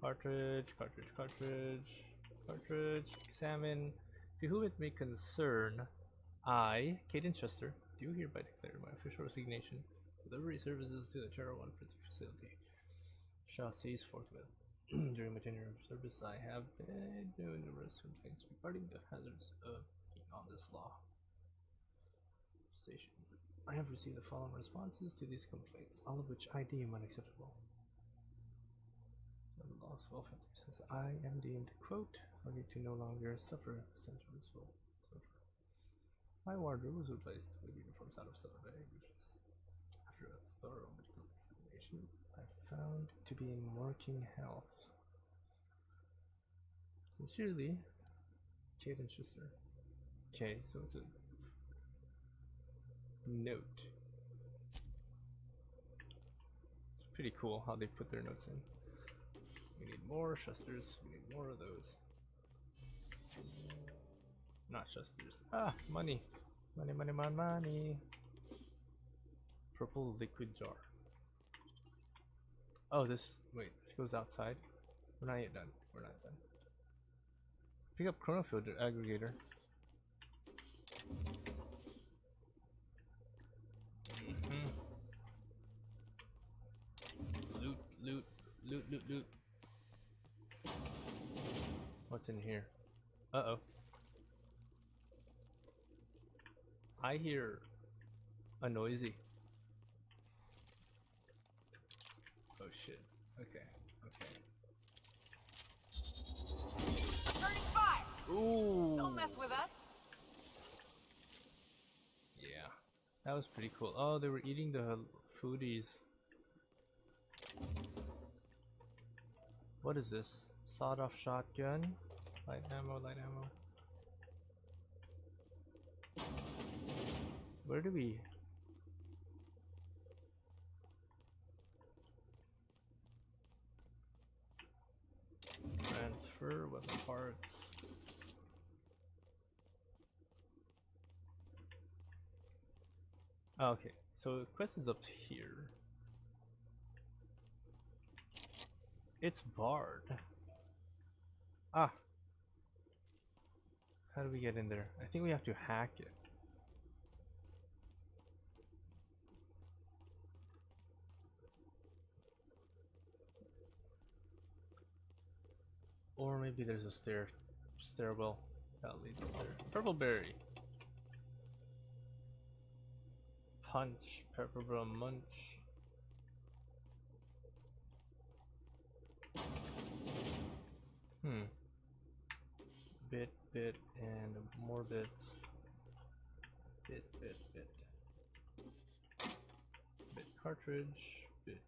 Cartridge, cartridge, cartridge, cartridge, examine. To whom it may concern, I, Caden Chester, do hereby declare my official resignation for delivery services to the Terra 1 printing facility. Shall cease forthwith. During my tenure of service, I have been numerous complaints regarding the hazards of being on this law station. I have received the following responses to these complaints, all of which I deem unacceptable. The loss of offense, since I am deemed, quote, target to no longer suffer the sentiments full. My wardrobe was replaced with uniforms out of Saturday, which was, after a thorough medical examination, I found to be in working health. Sincerely, Caden Schuster. Okay, so it's a note. It's pretty cool how they put their notes in. We need more Shusters. We need more of those. Not Shusters. Ah, money. Money, money, money, money. Purple liquid jar. Oh, this. Wait, this goes outside. We're not yet done. We're not done. Pick up chronofilter aggregator. Loot, loot, loot, loot, loot. What's in here? Uh-oh. I hear a noisy. Oh shit. Okay. Okay. Starting fire! Ooh. Don't mess with us. Yeah. That was pretty cool. Oh, they were eating the foodies. What is this? Sawed-off shotgun? Light ammo, light ammo. Where do we... Transfer weapon parts. Oh, okay, so the quest is up here. It's barred. Ah. How do we get in there? I think we have to hack it. Or maybe there's a stairwell that leads up there. Purple berry. Punch, pepper munch. Bit, and more bits. Bit. Bit cartridge. Bit.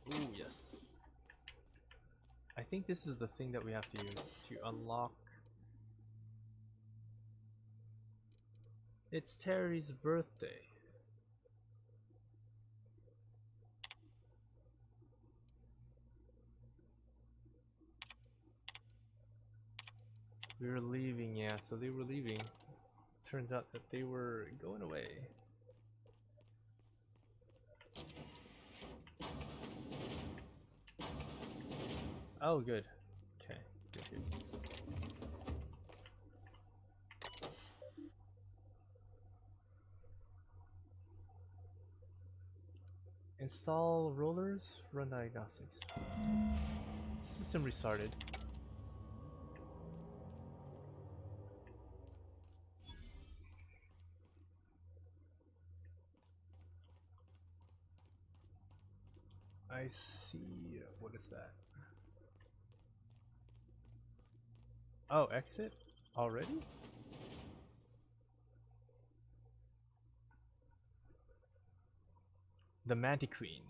Ooh, yes. I think this is the thing that we have to use to unlock. It's Terry's birthday. We were leaving, yeah, so they were leaving. Turns out that they were going away. Oh, good. Okay, good. Install rollers, run diagnostics. System restarted. I see. What is that? Oh, exit? Already? The Mantiqueen.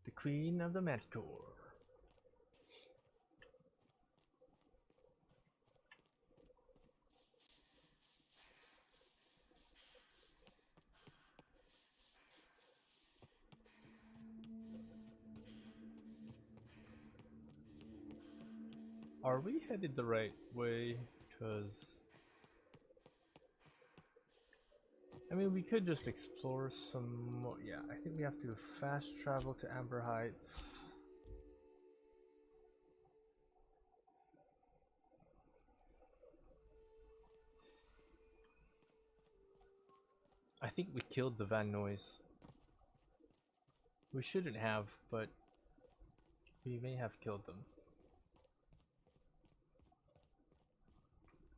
The Queen of the Manticore. Are we headed the right way? Because I mean, we could just explore some more. Yeah, I think we have to fast travel to Amber Heights. I think we killed the Van Noys. We shouldn't have, but we may have killed them.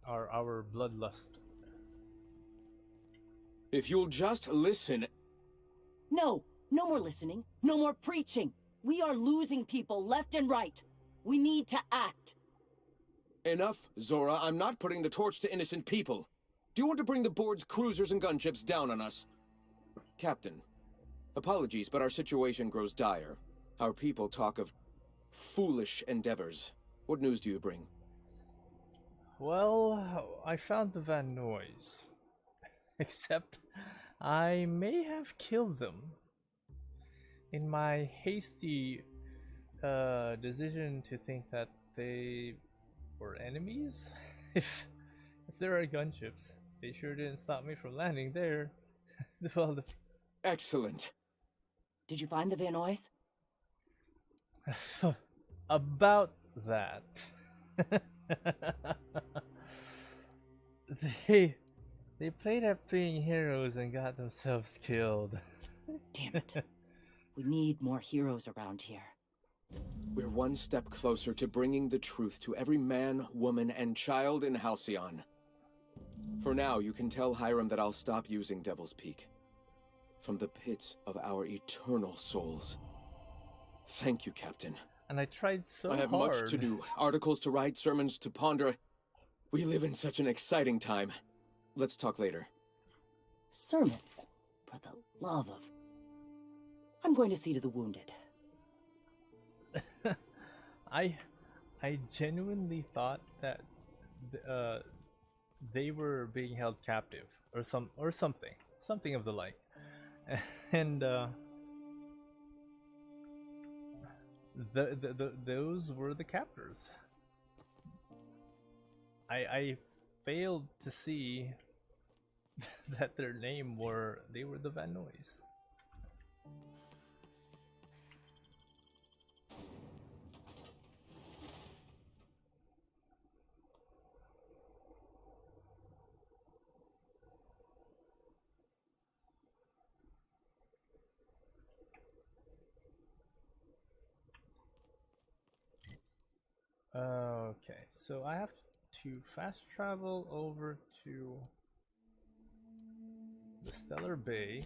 Our bloodlust. If you'll just listen... No, no more listening, no more preaching. We are losing people left and right. We need to act. Enough, Zora. I'm not putting the torch to innocent people. Do you want to bring the board's cruisers and gunships down on us? Captain, apologies, but our situation grows dire. Our people talk of foolish endeavors. What news do you bring? Well, I found the Van Noys. Except, I may have killed them. In my hasty decision to think that they were enemies? If there are gunships, they sure didn't stop me from landing there. Well, Excellent. Did you find the Vanois? about that. They played at being heroes and got themselves killed. Damn it. We need more heroes around here. We're one step closer to bringing the truth to every man, woman, and child in Halcyon. For now, you can tell Hiram that I'll stop using Devil's Peak. From the pits of our eternal souls. Thank you, Captain. And I tried so I have hard. much to do. Articles to write, sermons to ponder. We live in such an exciting time. Let's talk later. Sermons, for the love of... I'm going to see to the wounded. I genuinely thought that they were being held captive or something of the like, and those were the captors. I failed to see that their name they were the Van Noys. Okay, so I have to fast travel over to the Stellar Bay.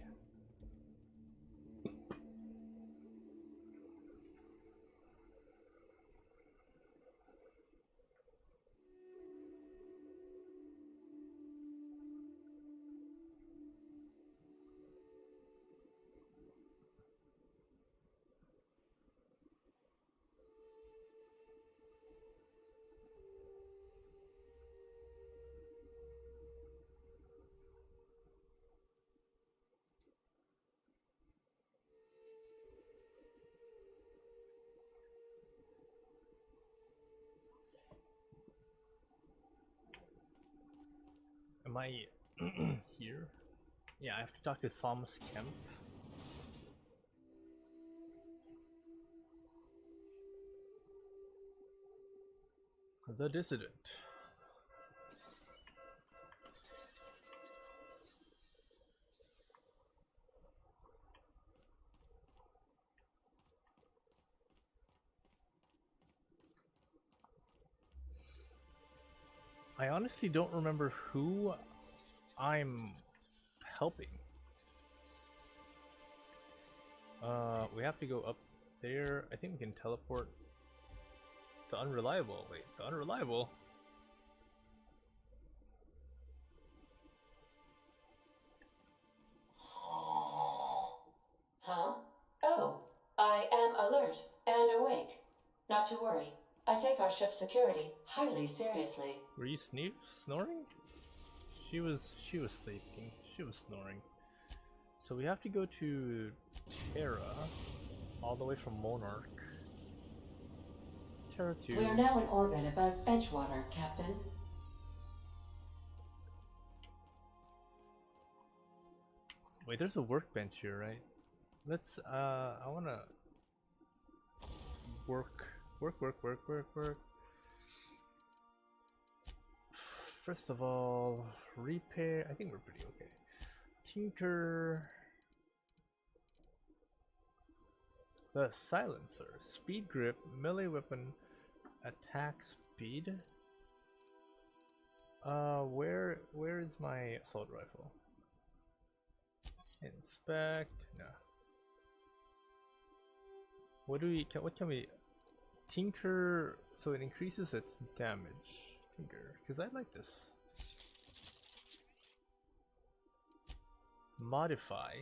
Am I here? Yeah, I have to talk to Thomas Kemp. The Dissident. I honestly don't remember who I'm helping. We have to go up there. I think we can teleport. The Unreliable. Wait, the Unreliable? Huh? Oh, I am alert and awake. Not to worry. I take our ship's security highly seriously. Were you snoring? She was sleeping. She was snoring. So we have to go to Terra, all the way from Monarch. Terra 2. We are now in orbit above Edgewater, Captain. Wait, there's a workbench here, right? Let's, I wanna work. First of all, repair. I think we're pretty okay. Tinker. The silencer. Speed grip, melee weapon, attack speed. Where is my assault rifle? Inspect. No. What can we tinker so it increases its damage? Tinker, because I like this. Modify.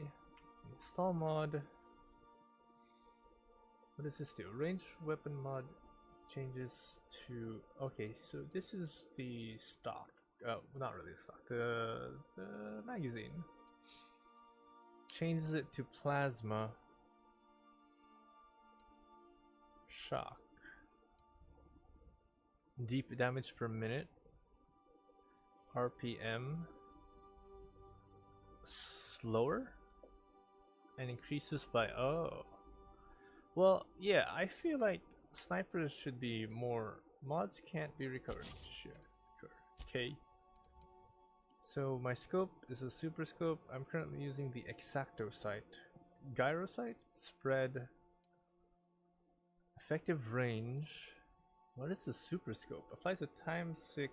Install mod. What does this do? Range weapon mod changes to... Okay, so this is the stock. Oh, not really stock. The magazine. Changes it to plasma. Shock. Deep damage per minute. RPM. Slower. And increases by... Oh. Well, yeah, I feel like snipers should be more... Mods can't be recovered. Sure. Okay. So my scope is a super scope. I'm currently using the Exacto sight. Gyro sight? Spread. Effective range. What is the super scope? Applies a ×6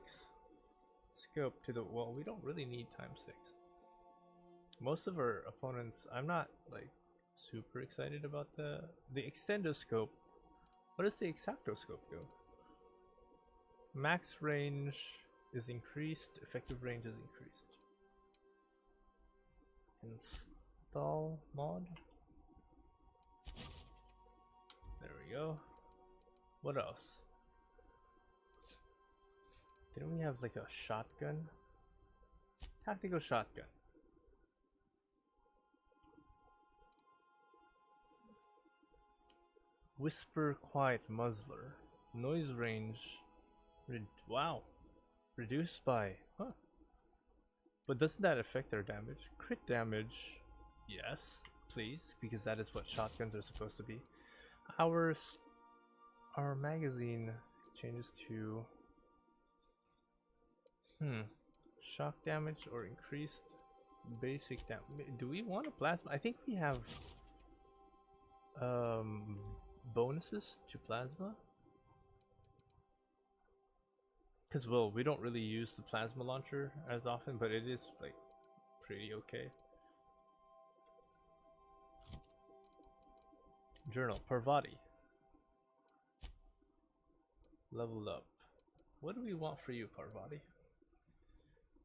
scope to the. Well, we don't really need ×6. Most of our opponents, I'm not like super excited about the extendoscope. What does the exactoscope do? Max range is increased, effective range is increased. Install mod. There we go. What else? Didn't we have like a shotgun? Tactical shotgun. Whisper quiet muzzler. Noise range. Wow. Reduced by. Huh. But doesn't that affect their damage? Crit damage. Yes, please, because that is what shotguns are supposed to be. Our magazine changes to shock damage or increased basic damage. Do we want a plasma? I think we have bonuses to plasma, because well, we don't really use the plasma launcher as often, but it is like pretty okay. Journal. Parvati. Leveled up. What do we want for you, Parvati?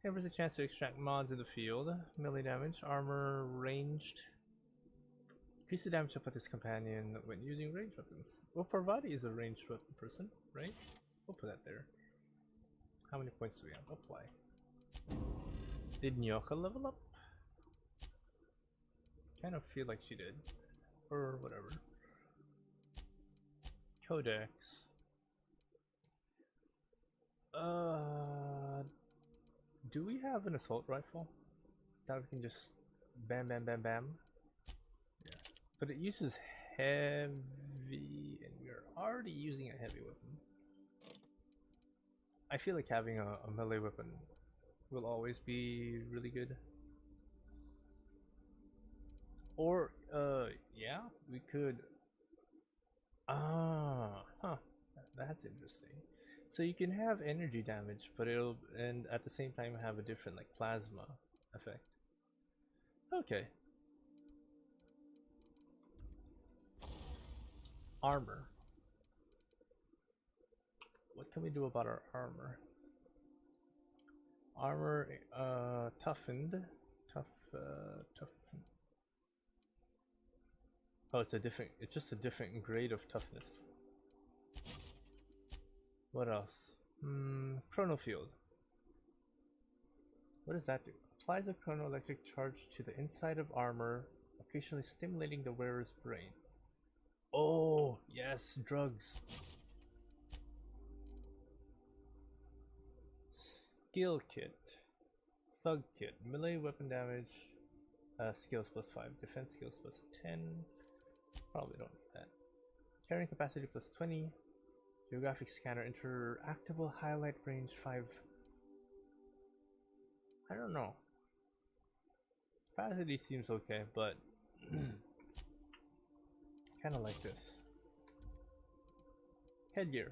There's a chance to extract mods in the field. Melee damage, armor, ranged. Increase the damage up with his companion when using ranged weapons. Well, Parvati is a ranged weapon person, right? We'll put that there. How many points do we have? Apply. Did Nyoka level up? Kind of feel like she did. Or whatever. Codex. Do we have an assault rifle that we can just bam bam bam bam? Yeah, but it uses heavy, and we're already using a heavy weapon. I feel like having a melee weapon will always be really good. Or yeah, we could. That's interesting. So you can have energy damage, but it'll, and at the same time have a different like plasma effect. Okay. Armor. What can we do about our armor? Armor, toughened. Toughened. Oh, it's just a different grade of toughness. What else? Chrono field. What does that do? Applies a chronoelectric charge to the inside of armor, occasionally stimulating the wearer's brain. Oh, yes, drugs. Skill kit. Thug kit. Melee weapon damage. Skills +5. Defense skills +10. Probably don't need that. Carrying capacity +20. Geographic scanner. Interactable highlight range 5. I don't know. Capacity seems okay, but kind of like this. Headgear.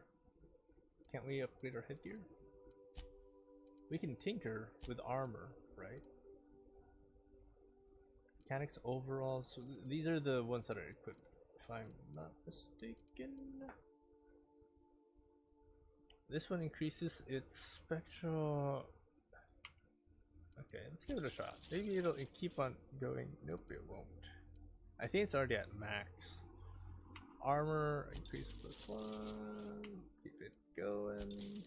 Can't we upgrade our headgear? We can tinker with armor, right? Mechanics, overalls. So these are the ones that are equipped, if I'm not mistaken. This one increases its spectral. Okay, let's give it a shot. Maybe it'll keep on going. Nope, it won't. I think it's already at max. Armor increase +1. Keep it going.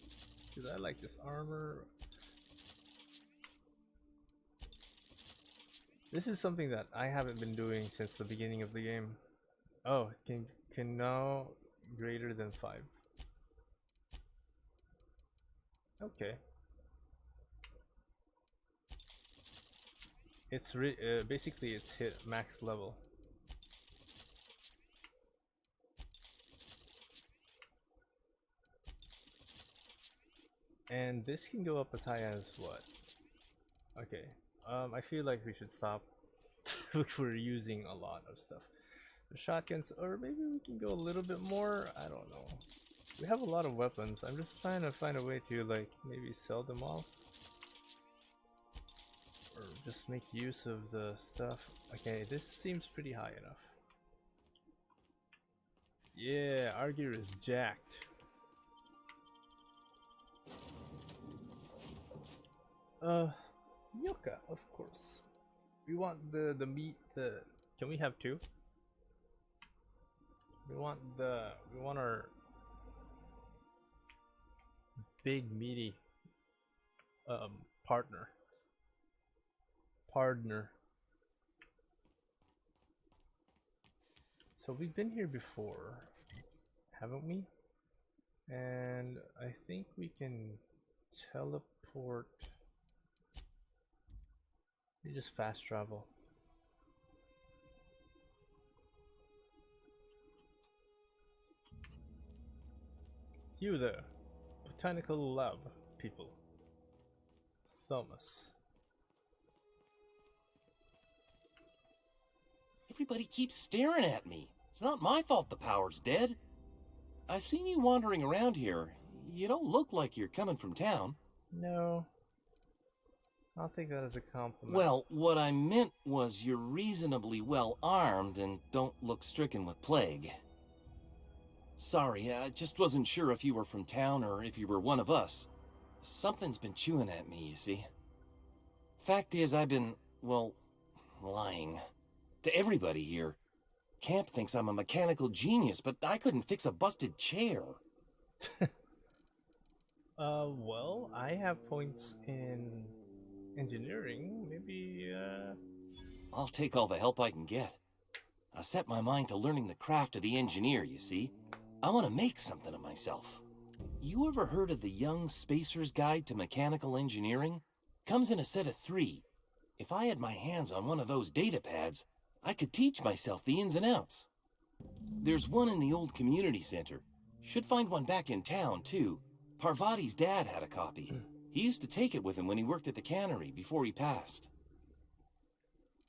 Because I like this armor. This is something that I haven't been doing since the beginning of the game. Oh, it can now greater than 5. Okay. It's basically it's hit max level. And this can go up as high as what? Okay. I feel like we should stop if we're using a lot of stuff. The shotguns, or maybe we can go a little bit more. I don't know. We have a lot of weapons. I'm just trying to find a way to like maybe sell them off, or just make use of the stuff. Okay, this seems pretty high enough. Yeah, our gear is jacked. Yoka, of course. We want the meat. Can we have two? We want our big meaty partner. So we've been here before, haven't we? And I think we can teleport. We just fast travel. You there, botanical lab people. Thomas. Everybody keeps staring at me. It's not my fault the power's dead. I've seen you wandering around here. You don't look like you're coming from town. No. I'll take that as a compliment. Well, what I meant was you're reasonably well armed and don't look stricken with plague. Sorry, I just wasn't sure if you were from town or if you were one of us. Something's been chewing at me, you see. Fact is, I've been, well, lying. To everybody here. Camp thinks I'm a mechanical genius, but I couldn't fix a busted chair. Well, I have points in engineering. Maybe, I'll take all the help I can get. I set my mind to learning the craft of the engineer, you see. I want to make something of myself. You ever heard of the Young Spacer's Guide to Mechanical Engineering? Comes in a set of 3. If I had my hands on one of those data pads, I could teach myself the ins and outs. There's one in the old community center. Should find one back in town, too. Parvati's dad had a copy. He used to take it with him when he worked at the cannery before he passed.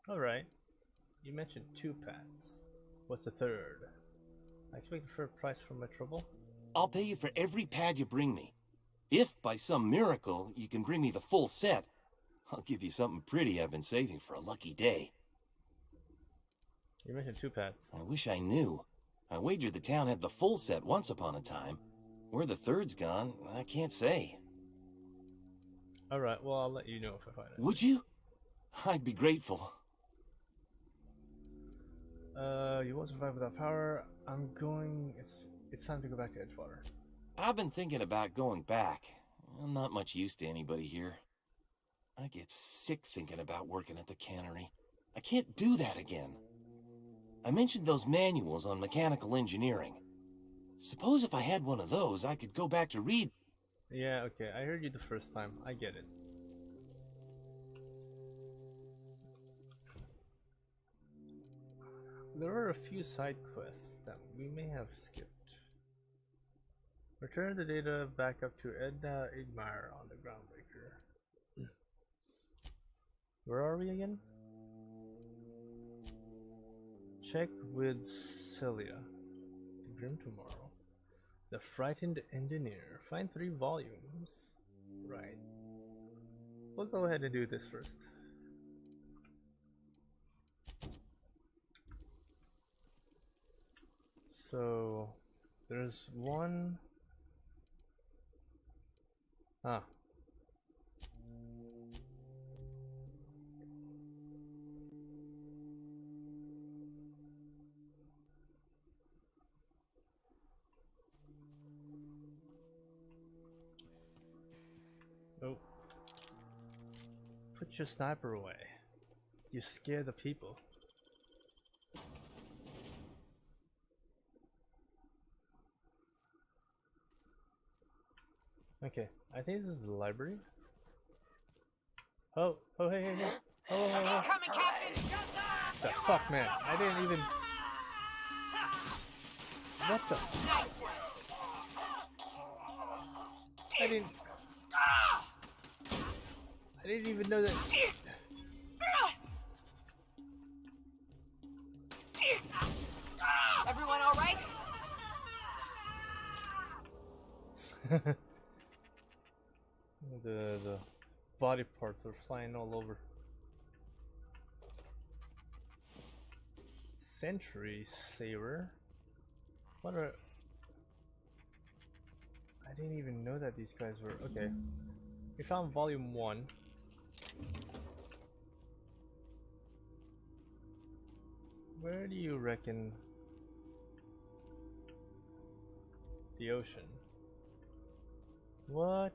alright. You mentioned 2 pads. What's the third? I expect a fair price for my trouble. I'll pay you for every pad you bring me. If, by some miracle, you can bring me the full set, I'll give you something pretty I've been saving for a lucky day. You mentioned 2 pads. I wish I knew. I wagered the town had the full set once upon a time. Where the third's gone, I can't say. Alright, well, I'll let you know if I find it. Would you? I'd be grateful. You won't survive without power. I'm going... It's time to go back to Edgewater. I've been thinking about going back. I'm not much use to anybody here. I get sick thinking about working at the cannery. I can't do that again. I mentioned those manuals on mechanical engineering. Suppose if I had one of those, I could go back to read. Yeah, okay, I heard you the first time. I get it. There are a few side quests that we may have skipped. Return the data back up to Edna Igmire on the Groundbreaker. Where are we again? Check with Celia. The Grim Tomorrow. The Frightened Engineer. Find 3 volumes. Right. We'll go ahead and do this first. So there's one. Ah. Nope. Put your sniper away. You scare the people. Okay, I think this is the library. Oh, hey, hey, hey. Oh. The fuck, man. I didn't even... What the... I didn't even know that... The body parts are flying all over. Century Saver. What are... I didn't even know that these guys were... Okay. We found volume 1. Where do you reckon the ocean? What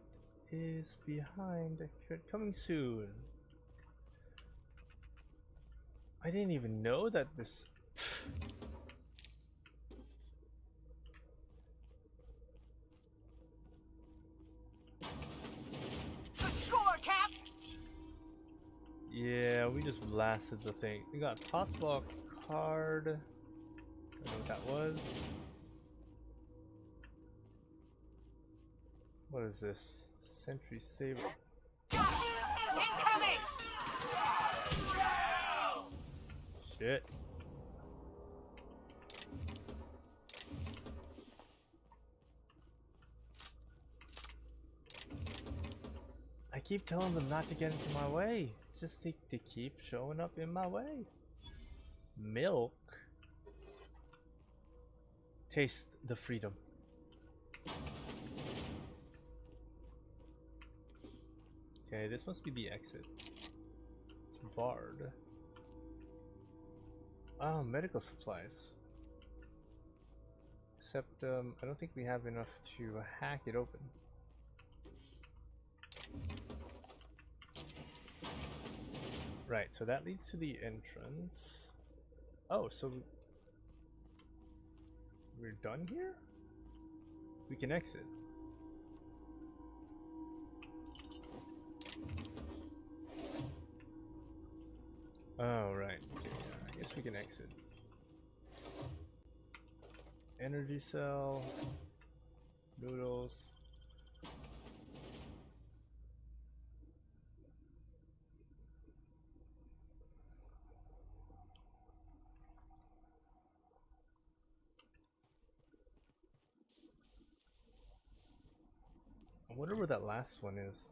is behind the crit coming soon? I didn't even know that this... Yeah, we just blasted the thing. We got tossball card. I don't know what that was. What is this? Sentry Saber. Incoming! Shit. I keep telling them not to get into my way. It's just they keep showing up in my way. Milk. Taste the freedom. Okay, this must be the exit. It's barred. Oh, medical supplies. Except, I don't think we have enough to hack it open. Right, so that leads to the entrance. Oh, so we're done here? We can exit. Oh, right. Okay, yeah, I guess we can exit. Energy cell. Noodles. I wonder where that last one is.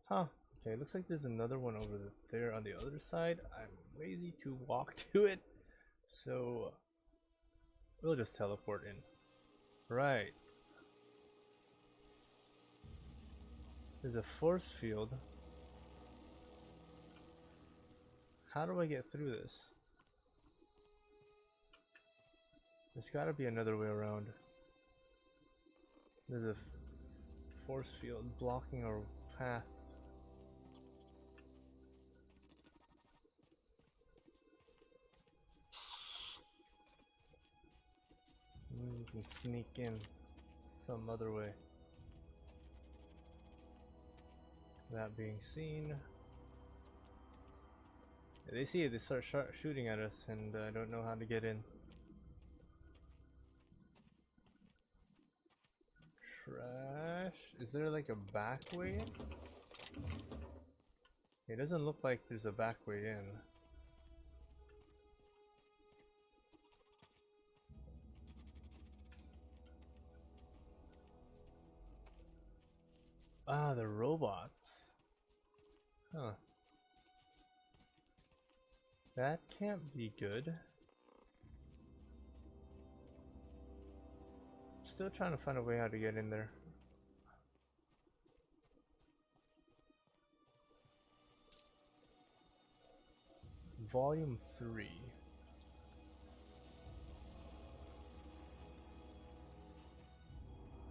Huh. Okay, looks like there's another one over there on the other side. I'm lazy to walk to it, so we'll just teleport in. Right. There's a force field. How do I get through this? There's gotta be another way around. There's a force field blocking our path. You can sneak in some other way. That being seen. They see it, they start shooting at us, and I don't know how to get in. Trash. Is there like a back way in? It doesn't look like there's a back way in. Ah, the robots. Huh. That can't be good. Still trying to find a way how to get in there. Volume 3.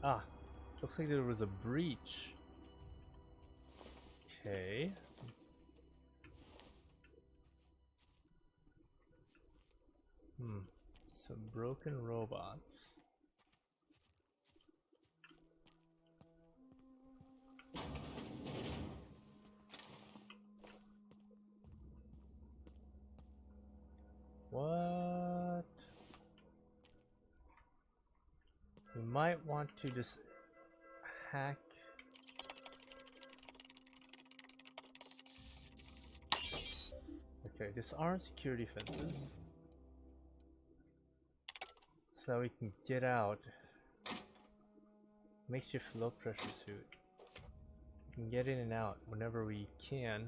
Ah, looks like there was a breach. Okay. Some broken robots. What? We might want to just hack. Okay, disarm security fences so that we can get out Makeshift low pressure suit. We can get in and out whenever we can.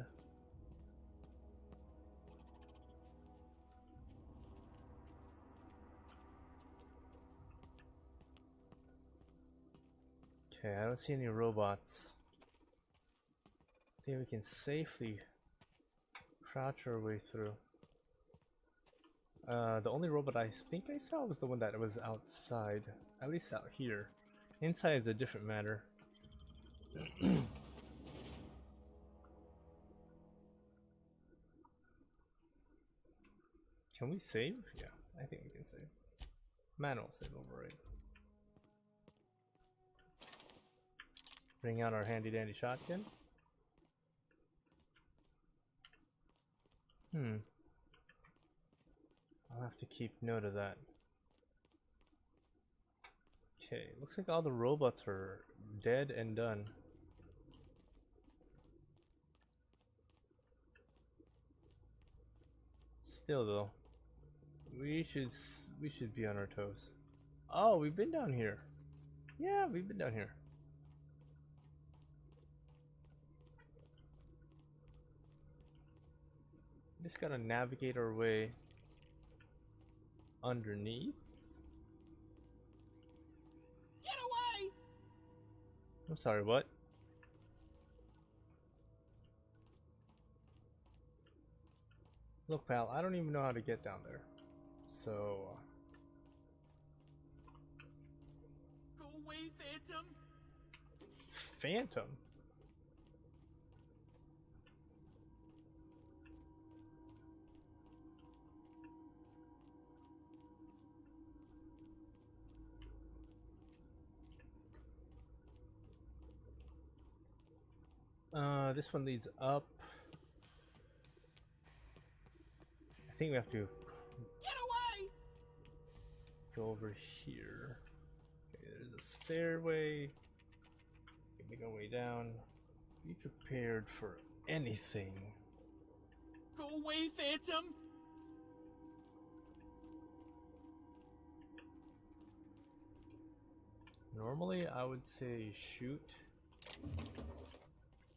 Okay, I don't see any robots. I think we can safely crouch our way through. The only robot I think I saw was the one that was outside, at least out here. Inside is a different matter. Can we save? Yeah, I think we can save. Manual save override. Bring out our handy dandy shotgun. I'll have to keep note of that. Okay, looks like all the robots are dead and done. Still though, we should be on our toes. Oh, we've been down here. Yeah, we've been down here. Just gotta navigate our way underneath. Get away! I'm sorry, what? Look, pal, I don't even know how to get down there. So... Go away, Phantom! Phantom? This one leads up. I think we have to Get away! go over here. Okay, there's a stairway. Make our way down. Be prepared for anything. Go away, Phantom! Normally, I would say shoot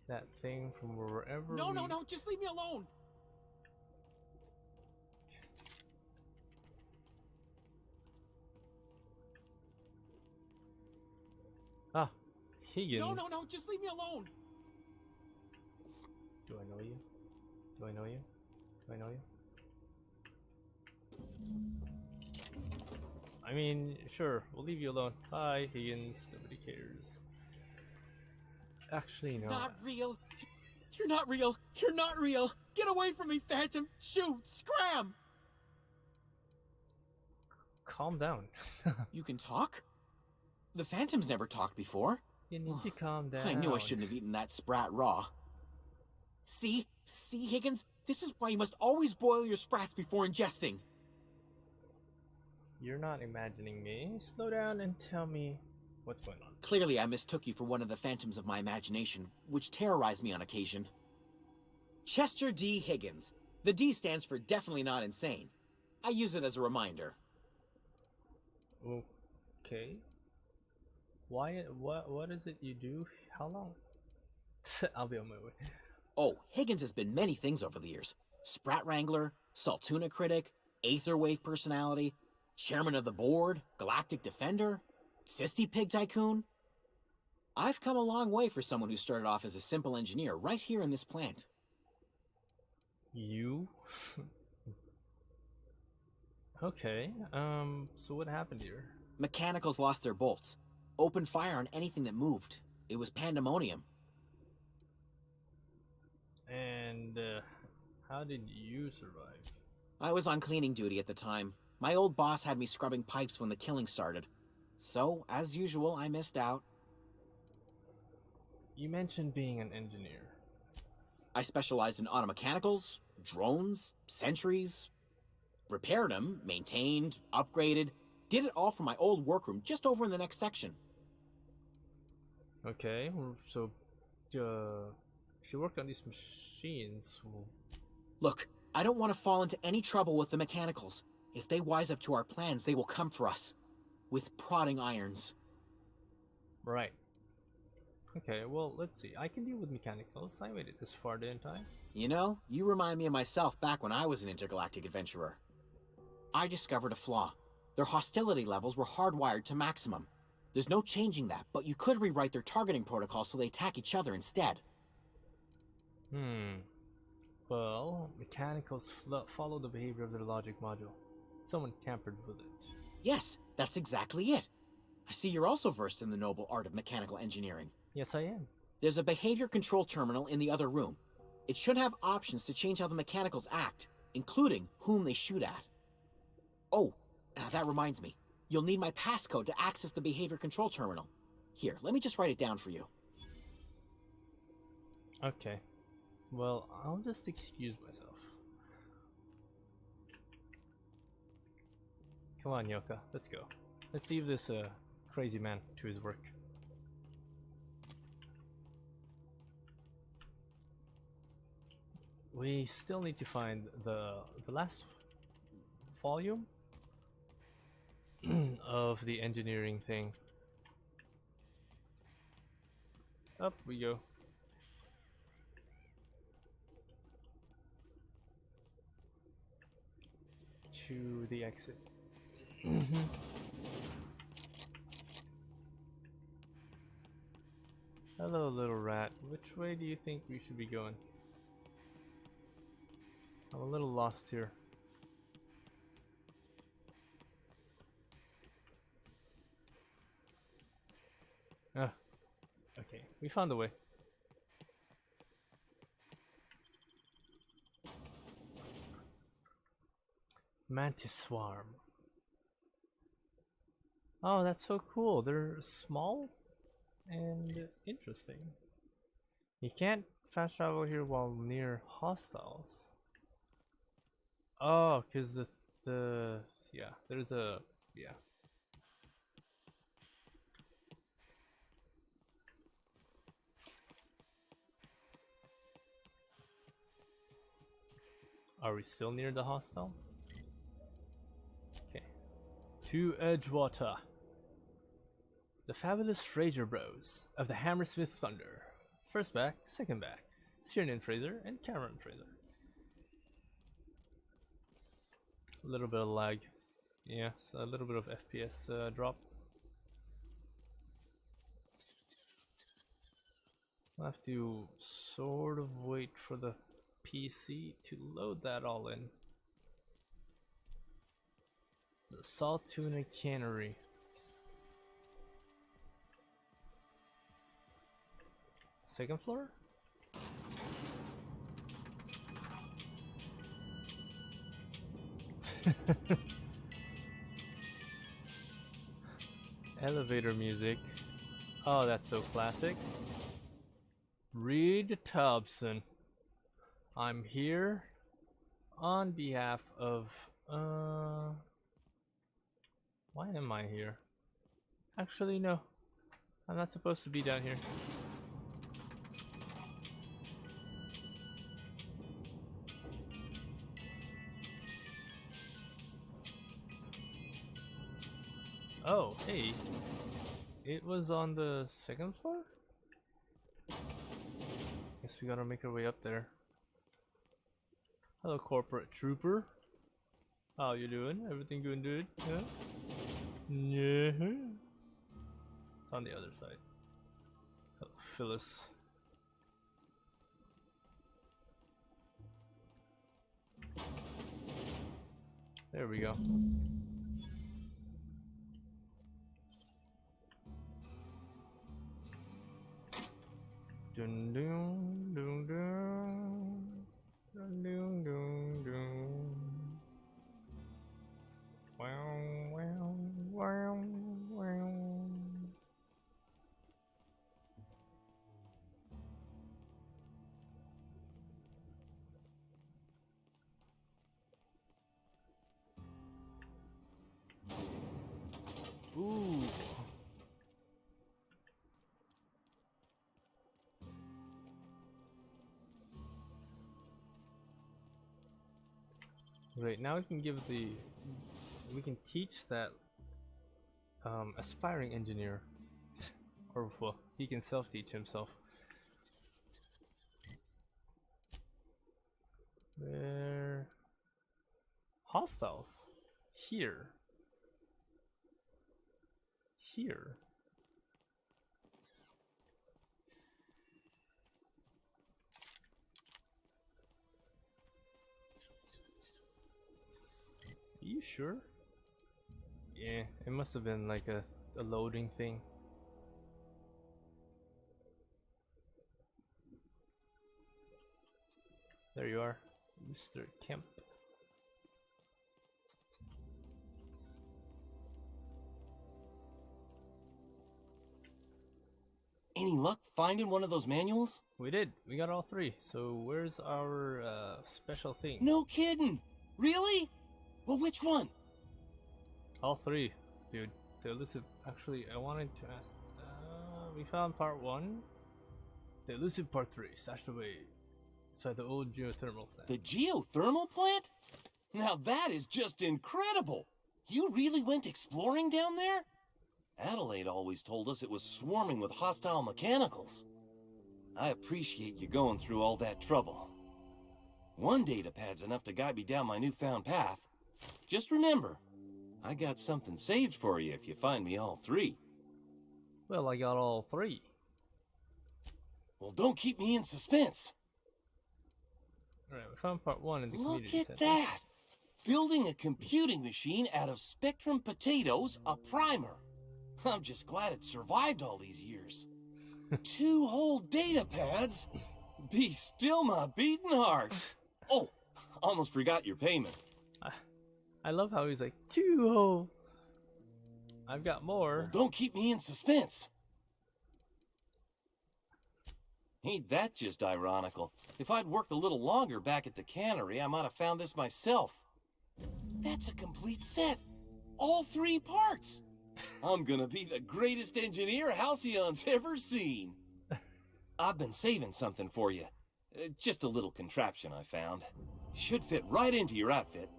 that thing from wherever. No, just leave me alone! Ah, Higgins. No, just leave me alone! Do I know you? Do I know you? Do I know you? I mean, sure, we'll leave you alone. Bye, Higgins. Nobody cares. Actually, no. Not real. You're not real. You're not real. Get away from me, Phantom. Shoot. Scram. Calm down. You can talk? The Phantom's never talked before. You need to calm down. I knew I shouldn't have eaten that sprat raw. See, Higgins? This is why you must always boil your sprats before ingesting. You're not imagining me. Slow down and tell me what's going on. Clearly, I mistook you for one of the phantoms of my imagination, which terrorized me on occasion. Chester D. Higgins. The D stands for definitely not insane. I use it as a reminder. Okay. Why? What is it you do? How long? I'll be on my way. Oh, Higgins has been many things over the years. Sprat Wrangler, Saltuna Critic, Aetherwave Personality, Chairman of the Board, Galactic Defender, Sisty Pig Tycoon. I've come a long way for someone who started off as a simple engineer right here in this plant. You? Okay, so what happened here? Mechanicals lost their bolts. Opened fire on anything that moved. It was pandemonium. And, how did you survive? I was on cleaning duty at the time. My old boss had me scrubbing pipes when the killing started. So, as usual, I missed out. You mentioned being an engineer. I specialized in automechanicals, drones, sentries. Repaired them, maintained, upgraded. Did it all from my old workroom just over in the next section. Okay, so, if you worked on these machines, well... Look, I don't want to fall into any trouble with the mechanicals. If they wise up to our plans, they will come for us. With prodding irons. Right. Okay, well, let's see. I can deal with mechanicals. I made it this far, didn't I? You know, you remind me of myself back when I was an intergalactic adventurer. I discovered a flaw. Their hostility levels were hardwired to maximum. There's no changing that, but you could rewrite their targeting protocol so they attack each other instead. Well, mechanicals follow the behavior of their logic module. Someone tampered with it. Yes, that's exactly it. I see you're also versed in the noble art of mechanical engineering. Yes, I am. There's a behavior control terminal in the other room. It should have options to change how the mechanicals act, including whom they shoot at. Oh, that reminds me. You'll need my passcode to access the behavior control terminal. Here, let me just write it down for you. Okay. Well, I'll just excuse myself. Come on, Yoka. Let's go. Let's leave this crazy man to his work. We still need to find the last volume of the engineering thing. Up we go. To the exit. Hello, little rat. Which way do you think we should be going? I'm a little lost here. Okay, we found a way. Mantis swarm. Oh, that's so cool. They're small and interesting. You can't fast travel here while near hostiles. Oh, because yeah, there's a yeah. Are we still near the hostile? Okay. To Edgewater. The fabulous Fraser Bros of the Hammersmith Thunder. First back, second back. Cyril Fraser and Cameron Fraser. A little bit of lag. Yes, a little bit of FPS drop. I'll have to sort of wait for the PC to load that all in. The Salt Tuna Cannery. Second floor? Elevator music. Oh, that's so classic. Reed Thompson. I'm here on behalf of why am I here? Actually, no. I'm not supposed to be down here. Oh, hey. It was on the second floor? Guess we gotta make our way up there. Hello, corporate trooper. How you doing? Everything going good? Yeah? Yeah. It's on the other side. Hello, Phyllis. There we go. Dun dun dun dun dun dun dun dun. Wow wow wow wow. Ooh. Right, now we can teach that aspiring engineer Or well, he can self-teach himself. There. Hostiles. Here. Here. Are you sure? Yeah, it must have been like a loading thing. There you are, Mr. Kemp. Any luck finding one of those manuals? We did. We got all three. So where's our special thing? No kidding. Really? Well, which one? All three, dude. The elusive. Actually, I wanted to ask. We found part 1. The elusive part 3, stashed away inside the old geothermal plant. The geothermal plant? Now that is just incredible. You really went exploring down there? Adelaide always told us it was swarming with hostile mechanicals. I appreciate you going through all that trouble. One datapad's enough to guide me down my newfound path. Just remember, I got something saved for you if you find me all three. Well, I got all three. Well, don't keep me in suspense. Alright, we found part 1 in the community Look center. at that! Building a computing machine out of Spectrum potatoes, a primer. I'm just glad it survived all these years. 2 whole data pads? Be still my beating heart. Oh, almost forgot your payment. I love how he's like, 2 whole. I've got more. Well, don't keep me in suspense. Ain't that just ironical? If I'd worked a little longer back at the cannery, I might have found this myself. That's a complete set. All 3 parts. I'm gonna be the greatest engineer Halcyon's ever seen. I've been saving something for you. Just a little contraption I found. Should fit right into your outfit.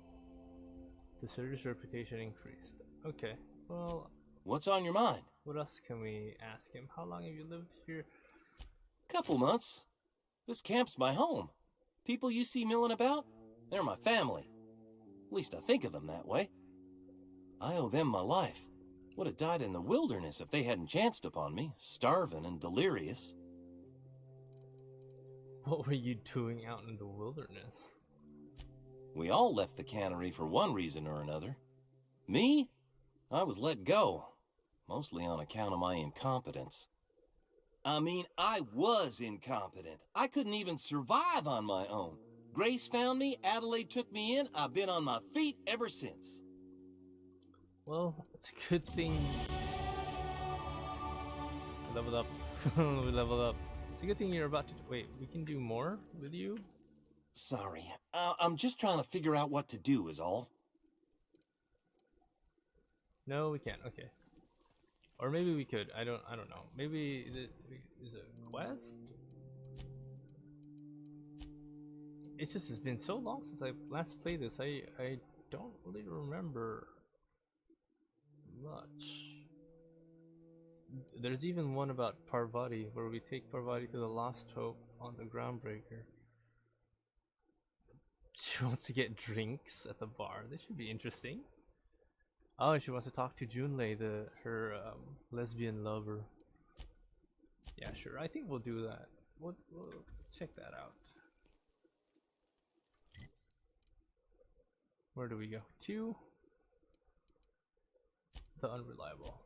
The surge's reputation increased. Okay, well... What's on your mind? What else can we ask him? How long have you lived here? Couple months. This camp's my home. People you see milling about, they're my family. At least I think of them that way. I owe them my life. Would have died in the wilderness if they hadn't chanced upon me, starving and delirious. What were you doing out in the wilderness? We all left the cannery for one reason or another. Me? I was let go, mostly on account of my incompetence. I mean, I was incompetent. I couldn't even survive on my own. Grace found me, Adelaide took me in, I've been on my feet ever since. Well, it's a good thing. We leveled up. We leveled up. It's a good thing you're about to. Wait, we can do more with you? Sorry, I'm just trying to figure out what to do is all. No, we can't. Okay. Or maybe we could. I don't know. Maybe is it a quest? It's just it's been so long since I last played this. I don't really remember much. There's even one about Parvati where we take Parvati to the Lost Hope on the Groundbreaker. She wants to get drinks at the bar. This should be interesting. Oh, and she wants to talk to Junlei, her lesbian lover. Yeah, sure. I think we'll do that. We'll check that out. Where do we go? To the unreliable.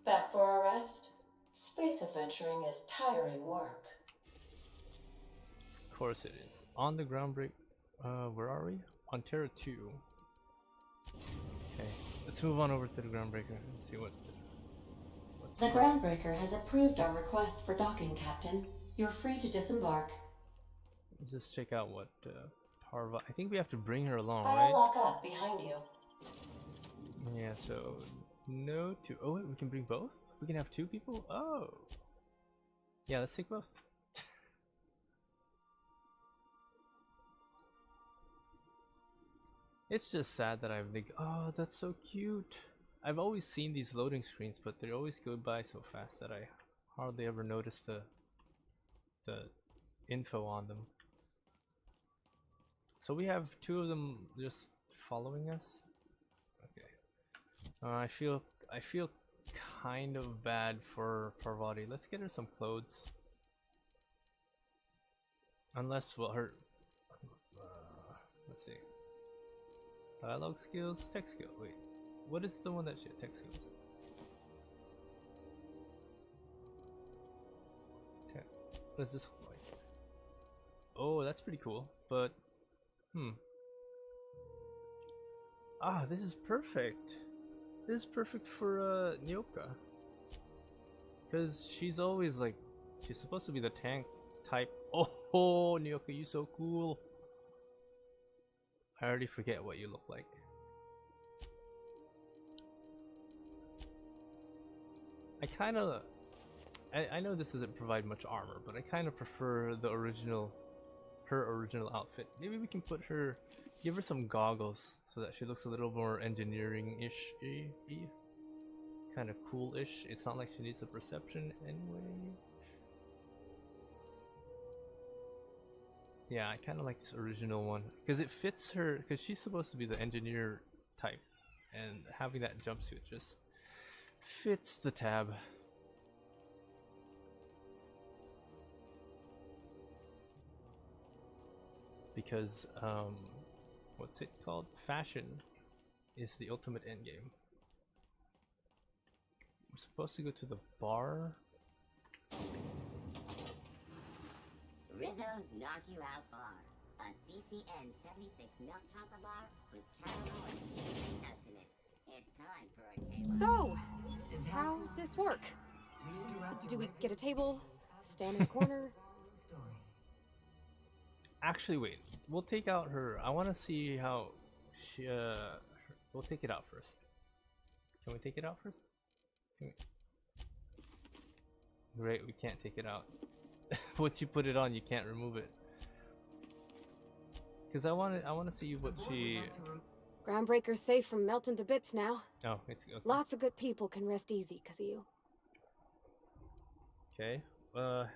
Back for a rest? Space adventuring is tiring work. Of course it is. On the Groundbreak. Where are we? On Terra 2. Okay, let's move on over to the Groundbreaker and see what. The Groundbreaker has approved our request for docking, Captain. You're free to disembark. Let's just check out what Parvati. I think we have to bring her along, I'll right? lock up behind you. Yeah. So no to. Oh wait, we can bring both. We can have 2 people. Oh. Yeah, let's take both. It's just sad that I've like, oh, that's so cute. I've always seen these loading screens, but they always go by so fast that I hardly ever notice the info on them. So we have two of them just following us. Okay. I feel kind of bad for Parvati. Let's get her some clothes. Unless well, her. Let's see. Dialogue skills, tech skill. Wait, what is the one that shit? Tech skills. Tech. What does this look like? Oh, that's pretty cool. But, ah, this is perfect. This is perfect for Nyoka. Because she's always like, she's supposed to be the tank type. Oh, Nyoka, you so cool. I already forget what you look like. I know this doesn't provide much armor, but I kind of prefer the original, her original outfit. Maybe we can put her, give her some goggles so that she looks a little more engineering-ish, kind of cool-ish. It's not like she needs a perception anyway. Yeah, I kind of like this original one because it fits her, because she's supposed to be the engineer type, and having that jumpsuit just fits the tab. Because what's it called? Fashion is the ultimate endgame. We're supposed to go to the bar. Rizzo's Knock You Out Bar. A CCN 76 milk chocolate bar with caramel and cherry nuts in it. It's time for a table. So, how's this work? Do we get a table? Stand in a corner? Actually, wait. We'll take out her. I want to see how she. We'll take it out first. Can we take it out first? Great, we can't take it out. Once you put it on, you can't remove it. Because I want to see what she. Groundbreaker's safe from melting to bits now. Oh, it's okay. Lots of good people can rest easy because of you. Okay. I'm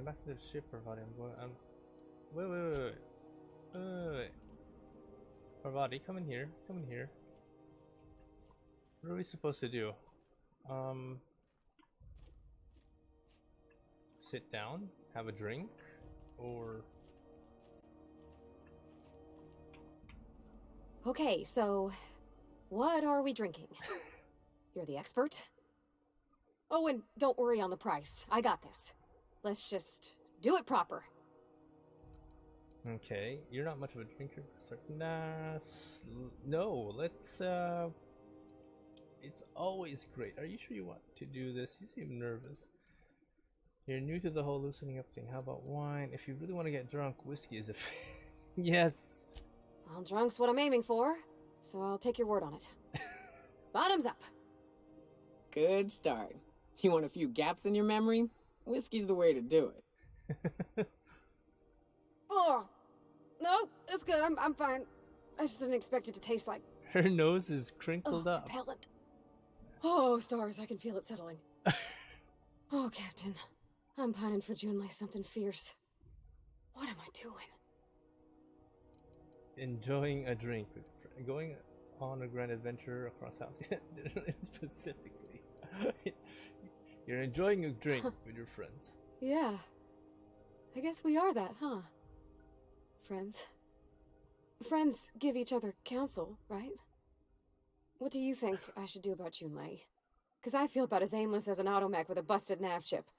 back to the ship, Parvati. Wait. Parvati, come in here. Come in here. What are we supposed to do? Sit down, have a drink, or... Okay, so what are we drinking? You're the expert. Oh, and don't worry on the price. I got this. Let's just do it proper. Okay, you're not much of a drinker. Nah, no, let's, it's always great. Are you sure you want to do this? You seem nervous. You're new to the whole loosening up thing. How about wine? If you really want to get drunk, whiskey is a yes. Well, drunk's what I'm aiming for, so I'll take your word on it. Bottoms up. Good start. You want a few gaps in your memory? Whiskey's the way to do it. Oh, no, it's good. I'm fine. I just didn't expect it to taste like... Her nose is crinkled up. Repellent. Oh, stars, I can feel it settling. Oh, Captain. I'm pining for June like something fierce. What am I doing? Enjoying a drink. Going on a grand adventure across Halcyon specifically. You're enjoying a drink with your friends. Yeah. I guess we are that, huh? Friends. Friends give each other counsel, right? What do you think I should do about Junlei? Because I feel about as aimless as an automech with a busted nav chip.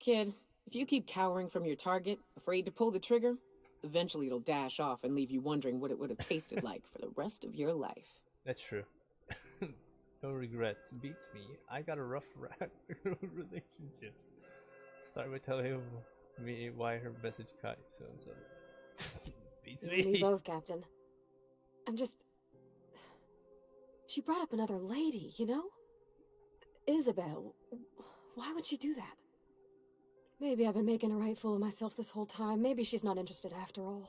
Kid, if you keep cowering from your target, afraid to pull the trigger, eventually it'll dash off and leave you wondering what it would have tasted like for the rest of your life. That's true. No regrets. Beats me. I got a rough relationships. Start by telling me why her message caught you so. Beats me. Me both, Captain. I'm just... She brought up another lady, you know? Isabel. Why would she do that? Maybe I've been making a right fool of myself this whole time. Maybe she's not interested after all.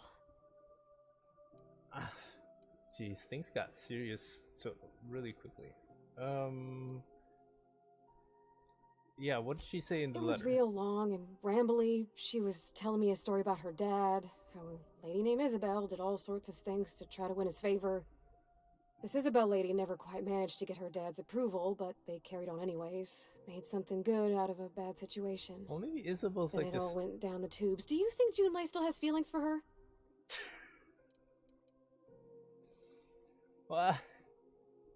Jeez, things got serious so really quickly. Yeah, what did she say in the It was letter? real long and rambly. She was telling me a story about her dad, how a lady named Isabel did all sorts of things to try to win his favor. This Isabel lady never quite managed to get her dad's approval, but they carried on anyways. Made something good out of a bad situation. Well, maybe Isabel's Then like it this. all went down the tubes. Do you think Junlei still has feelings for her?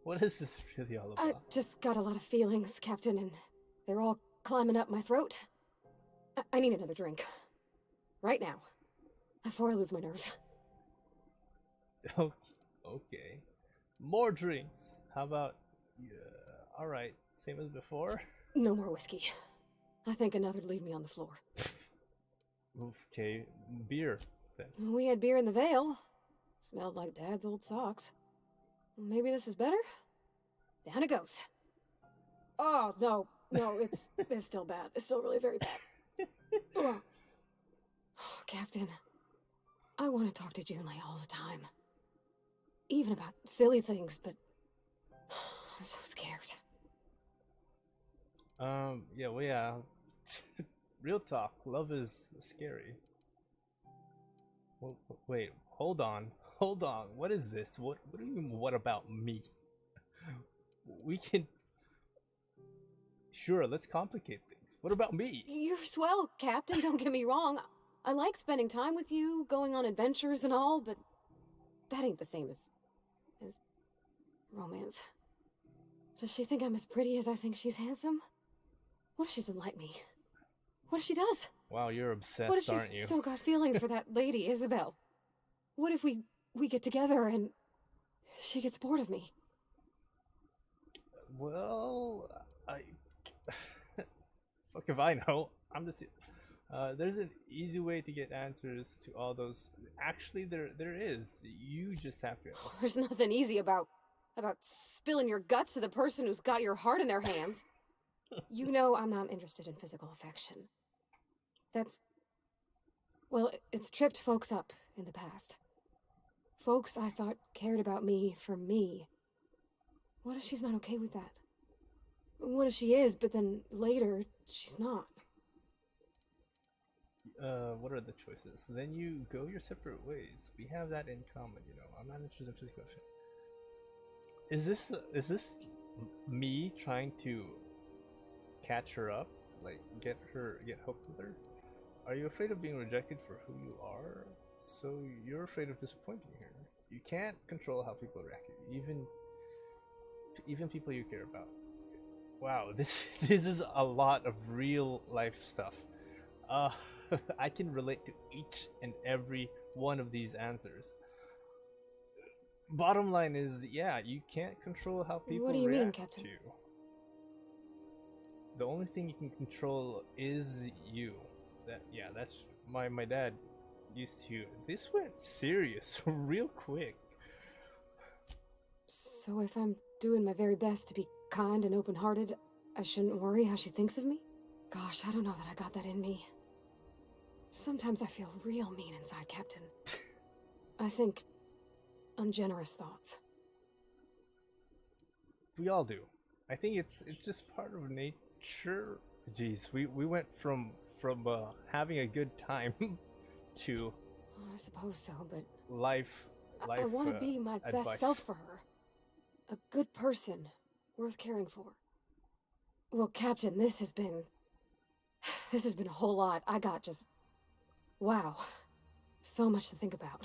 What is this really all I about? just got a lot of feelings, Captain, and they're all climbing up my throat. I need another drink. Right now. Before I lose my nerve. Okay. More drinks. How about... Yeah, alright. Same as before? No more whiskey. I think another'd leave me on the floor. Okay. Beer, then. We had beer in the Vale. Smelled like Dad's old socks. Maybe this is better? Down it goes. Oh, no. No, it's still bad. It's still really very bad. Oh, Captain. I want to talk to Junlei all the time. Even about silly things, but I'm so scared. Yeah, well, yeah. Real talk. Love is scary. Well, wait, hold on. Hold on. What is this? What do you mean, what about me? We can... Sure, let's complicate things. What about me? You're swell, Captain, don't get me wrong. I like spending time with you, going on adventures and all, but that ain't the same as romance. Does she think I'm as pretty as I think she's handsome? What if she doesn't like me? What if she does? Wow, you're obsessed, What if aren't she's you? still got feelings for that lady, Isabel? What if we get together and she gets bored of me? Well, fuck if I know. I'm just... there's an easy way to get answers to all those. Actually, there is. You just have to... There's nothing easy about spilling your guts to the person who's got your heart in their hands. You know I'm not interested in physical affection. Well, it's tripped folks up in the past. Folks I thought cared about me for me. What if she's not okay with that? What if she is, but then later, she's not? What are the choices? Then you go your separate ways. We have that in common, you know. I'm not interested in physical affection. Is this me trying to catch her up? Like, get hooked with her? Are you afraid of being rejected for who you are? So you're afraid of disappointing her. You can't control how people react to you, even people you care about. Wow, this is a lot of real life stuff. I can relate to each and every one of these answers. Bottom line is, yeah, you can't control how people What do you mean, react Captain? to you. The only thing you can control is you. That's my dad used to. This went serious real quick. So if I'm doing my very best to be kind and open-hearted, I shouldn't worry how she thinks of me? Gosh, I don't know that I got that in me. Sometimes I feel real mean inside, Captain. I think ungenerous thoughts. We all do. I think it's just part of nature. Jeez, we went from having a good time to I suppose so, but life. I want to be my advice. best self for her. A good person, worth caring for. Well, Captain, this has been a whole lot. I got just... Wow. So much to think about.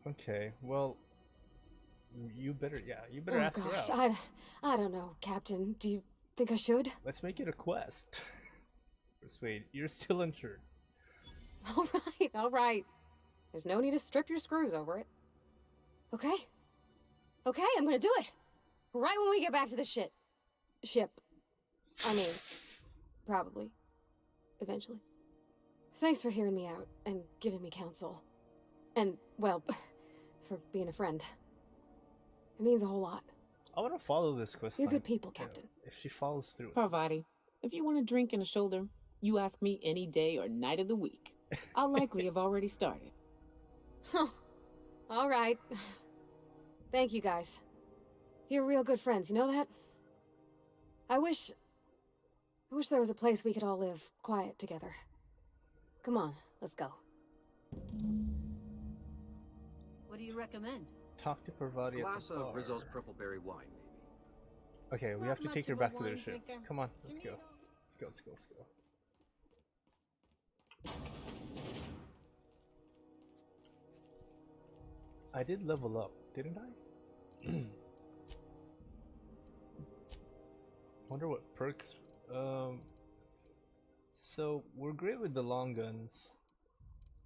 Okay, well, you better ask her Gosh, out. I don't know, Captain. Do you think I should? Let's make it a quest. Persuade, you're still injured. All right. There's no need to strip your screws over it. Okay, I'm gonna do it. Right when we get back to the ship. I mean, probably. Eventually. Thanks for hearing me out and giving me counsel. And, well, for being a friend. It means a whole lot. I want to follow this quest You're line. good people, Captain. If she follows through. Parvati, if you want a drink and a shoulder, you ask me any day or night of the week. I'll likely have already started. Huh. All right. Thank you guys. You're real good friends, you know that? I wish there was a place we could all live quiet together. Come on, let's go. What do you recommend? Talk to Parvati at Glass the of bar. Rizzo's purple-berry wine, maybe. Okay, we Not have to much take her of a back to wine the ship. drinker. Come on, let's go. Let's go, let's go, let's go. I did level up, didn't I? Wonder what perks. So we're great with the long guns.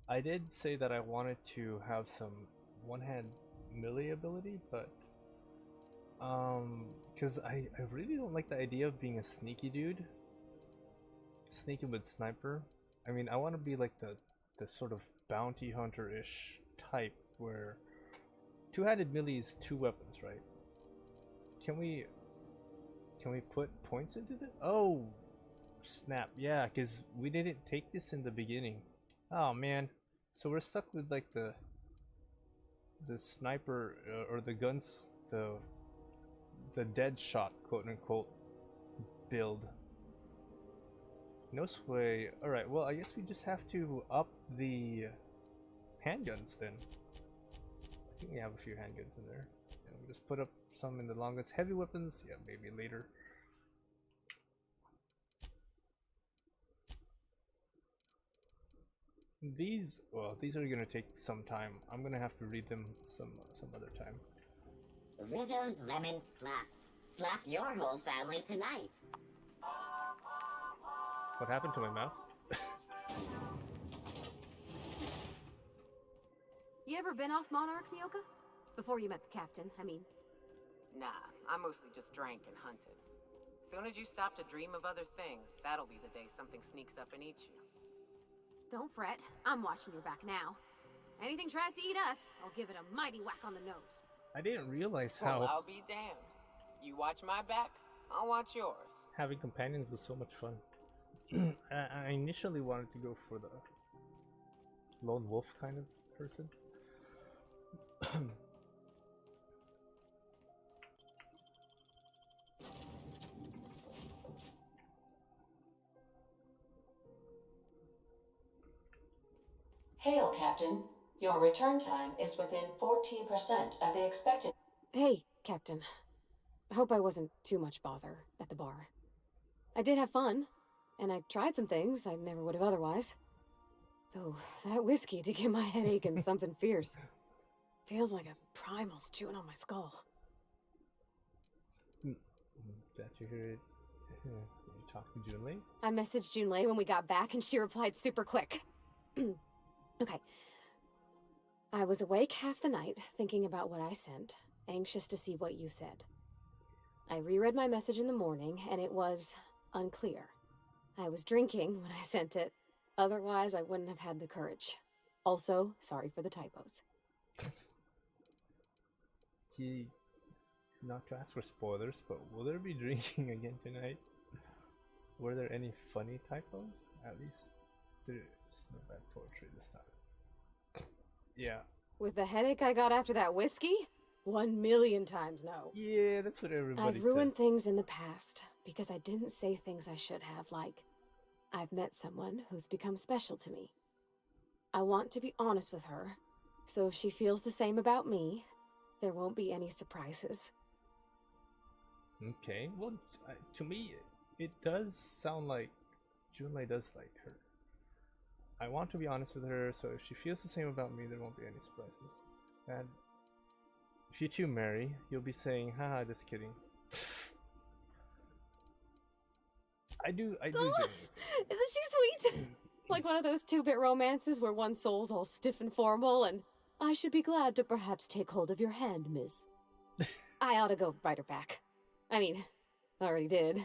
I did say that I wanted to have some one-hand melee ability, but because I really don't like the idea of being a sneaky dude. Sneaky with sniper. I mean, I want to be like the sort of bounty hunter-ish type where two-handed melee is two weapons, right? Can we put points into this? Oh, snap! Yeah, because we didn't take this in the beginning. Oh man, so we're stuck with like the sniper or the guns, the dead shot, quote unquote, build. No sway. All right. Well, I guess we just have to up the handguns then. I think we have a few handguns in there. And we'll just put up some in the longest. Heavy weapons, yeah, maybe later. These, well, these are gonna take some time. I'm gonna have to read them some other time. Rizzo's lemon slap. Slap your whole family tonight. What happened to my mouse? You ever been off Monarch, Nyoka? Before you met the captain, I mean. Nah, I mostly just drank and hunted. Soon as you stop to dream of other things, that'll be the day something sneaks up and eats you. Don't fret, I'm watching your back now. Anything tries to eat us, I'll give it a mighty whack on the nose. I didn't realize how Well, I'll be damned. You watch my back, I'll watch yours. having companions was so much fun. I initially wanted to go for the lone wolf kind of person. Hail, Captain. Your return time is within 14% of the expected. Hey, Captain. I hope I wasn't too much bother at the bar. I did have fun, and I tried some things I never would have otherwise. Though, that whiskey did give my head aching something fierce. Feels like a primal's chewing on my skull. That you hear it? You talked to Junlei? I messaged Junlei when we got back, and she replied super quick. Okay. I was awake half the night, thinking about what I sent, anxious to see what you said. I reread my message in the morning, and it was unclear. I was drinking when I sent it. Otherwise, I wouldn't have had the courage. Also, sorry for the typos. Gee, not to ask for spoilers, but will there be drinking again tonight? Were there any funny typos? At least there's no bad poetry this time. Yeah. With the headache I got after that whiskey? 1,000,000 times no. Yeah, that's what everybody I've ruined says. things in the past because I didn't say things I should have, like, I've met someone who's become special to me. I want to be honest with her, so if she feels the same about me, there won't be any surprises. Okay, well, to me, it does sound like Junlei does like her. I want to be honest with her, so if she feels the same about me, there won't be any surprises. And if you two marry, you'll be saying, haha, just kidding. I do genuinely think. Isn't she sweet? Like one of those two-bit romances where one soul's all stiff and formal and, I should be glad to perhaps take hold of your hand, miss. I ought to go write her back. I mean, already did.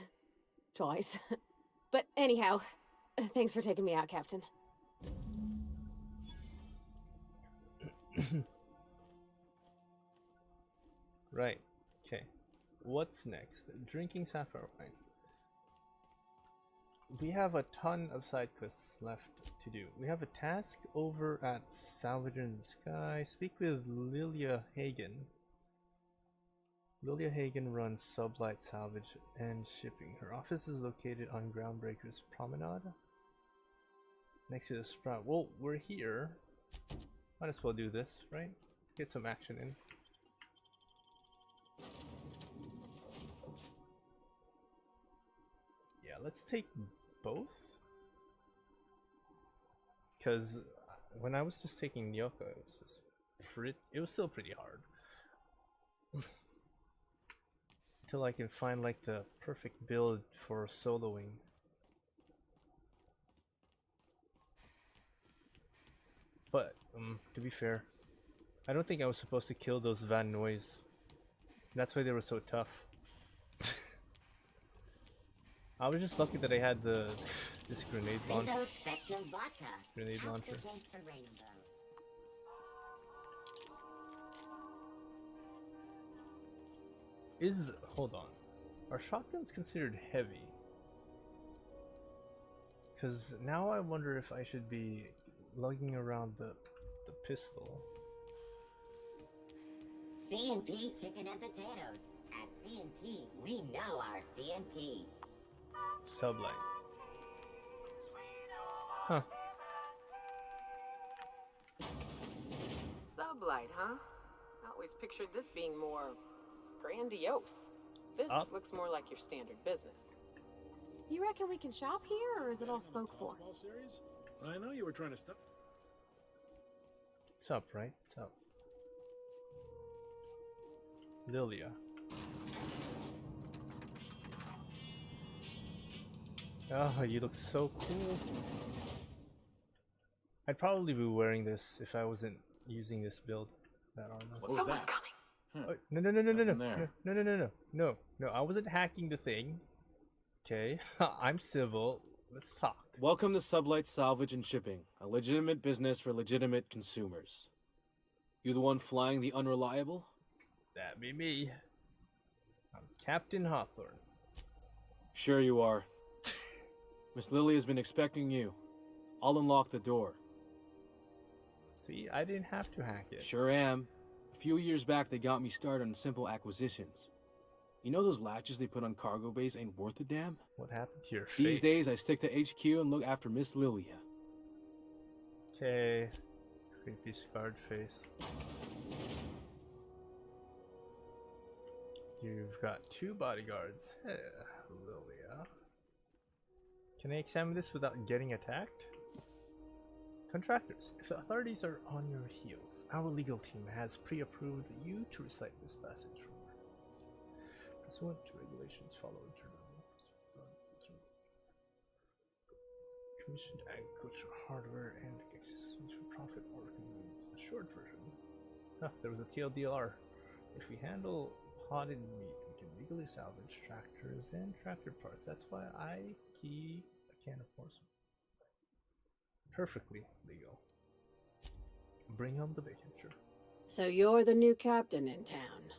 Twice. But anyhow, thanks for taking me out, Captain. Right. Okay. What's next? Drinking sapphire wine. we have a ton of side quests left to do. We have a task over at Salvage in the Sky. Speak with Lilia Hagen. Lilia Hagen runs Sublight Salvage and Shipping. Her office is located on Groundbreaker's Promenade, next to the Sprout. Well, we're here. Might as well do this, right? Get some action in. Yeah, let's take both. Because when I was just taking Nyoka, it was just it was still pretty hard. Till I can find like the perfect build for soloing. But to be fair, I don't think I was supposed to kill those Van Noys. That's why they were so tough. I was just lucky that I had this grenade launcher. Grenade launcher. Hold on. Are shotguns considered heavy? Because now I wonder if I should be lugging around the pistol. C&P chicken and potatoes. At C&P, we know our C&P. Sublight. Huh. Sublight, huh? I always pictured this being more grandiose. This looks more like your standard business. You reckon we can shop here, or is it all spoke for? Series? I know you were trying to stop. What's up, right? What's up? Lilia. Oh, you look so cool. I'd probably be wearing this if I wasn't using this build. That armor. What was that? Oh, no. I wasn't hacking the thing. Okay, I'm civil. Let's talk. Welcome to Sublight Salvage and Shipping, a legitimate business for legitimate consumers. You the one flying the Unreliable? That be me. I'm Captain Hawthorne. Sure you are. Miss Lily has been expecting you. I'll unlock the door. See, I didn't have to hack it. Sure am. A few years back, they got me started on simple acquisitions. You know those latches they put on cargo bays ain't worth a damn? What happened to your face? These days, I stick to HQ and look after Miss Lilia. Okay. Creepy scarred face. You've got 2 bodyguards. Lilia. Can I examine this without getting attacked? Contractors, if the authorities are on your heels, our legal team has pre-approved you to recite this passage from pursuant to regulations follow internal commissioned agricultural hardware and accessories for profit or convenience. The short version. There was a TLDR. If we handle potted meat, we can legally salvage tractors and tractor parts. That's why I keep a can of horsemen. Perfectly legal. Bring home the bacon, sure. So you're the new captain in town.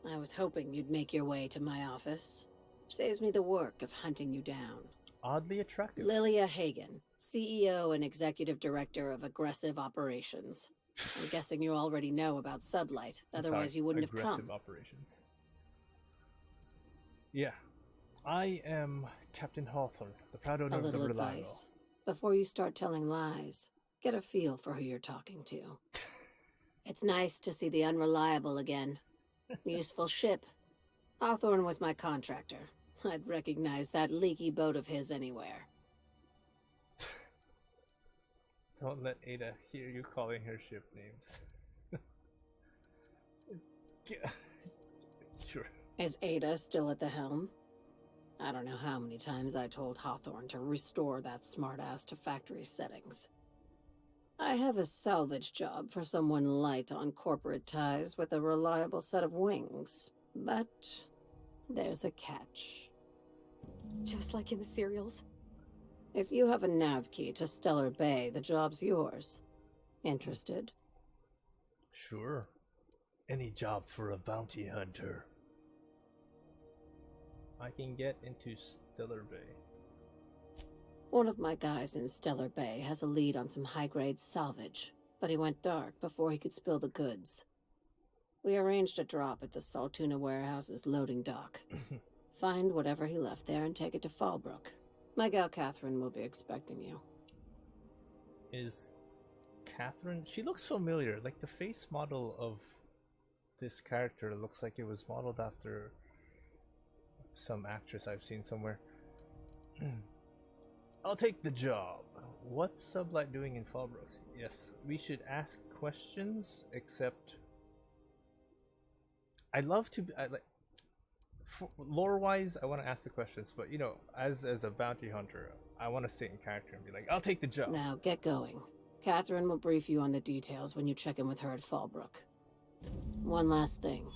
I was hoping you'd make your way to my office. Saves me the work of hunting you down. Oddly attractive. Lilia Hagen, CEO and Executive Director of Aggressive Operations. I'm guessing you already know about Sublight, otherwise you wouldn't have come. Aggressive operations. Yeah. I am Captain Hawthorne, the proud owner A of the little Reliable. advice. Before you start telling lies, get a feel for who you're talking to. It's nice to see the Unreliable again. Useful ship. Hawthorne was my contractor. I'd recognize that leaky boat of his anywhere. Don't let Ada hear you calling her ship names. Sure. Is Ada still at the helm? I don't know how many times I told Hawthorne to restore that smartass to factory settings. I have a salvage job for someone light on corporate ties with a reliable set of wings, but there's a catch. Just like in the serials. If you have a nav key to Stellar Bay, the job's yours. Interested? Sure. Any job for a bounty hunter. I can get into Stellar Bay. One of my guys in Stellar Bay has a lead on some high-grade salvage, but he went dark before he could spill the goods. We arranged a drop at the Saltuna warehouse's loading dock. Find whatever he left there and take it to Fallbrook. My gal Catherine will be expecting you. Is Catherine? She looks familiar. Like the face model of this character looks like it was modeled after some actress I've seen somewhere. I'll take the job. What's Sublight doing in Fallbrook? Yes, we should ask questions, except I'd love to. Lore-wise, I want to ask the questions, but you know, as a bounty hunter, I want to stay in character and be like, I'll take the job. Now, get going. Catherine will brief you on the details when you check in with her at Fallbrook. One last thing.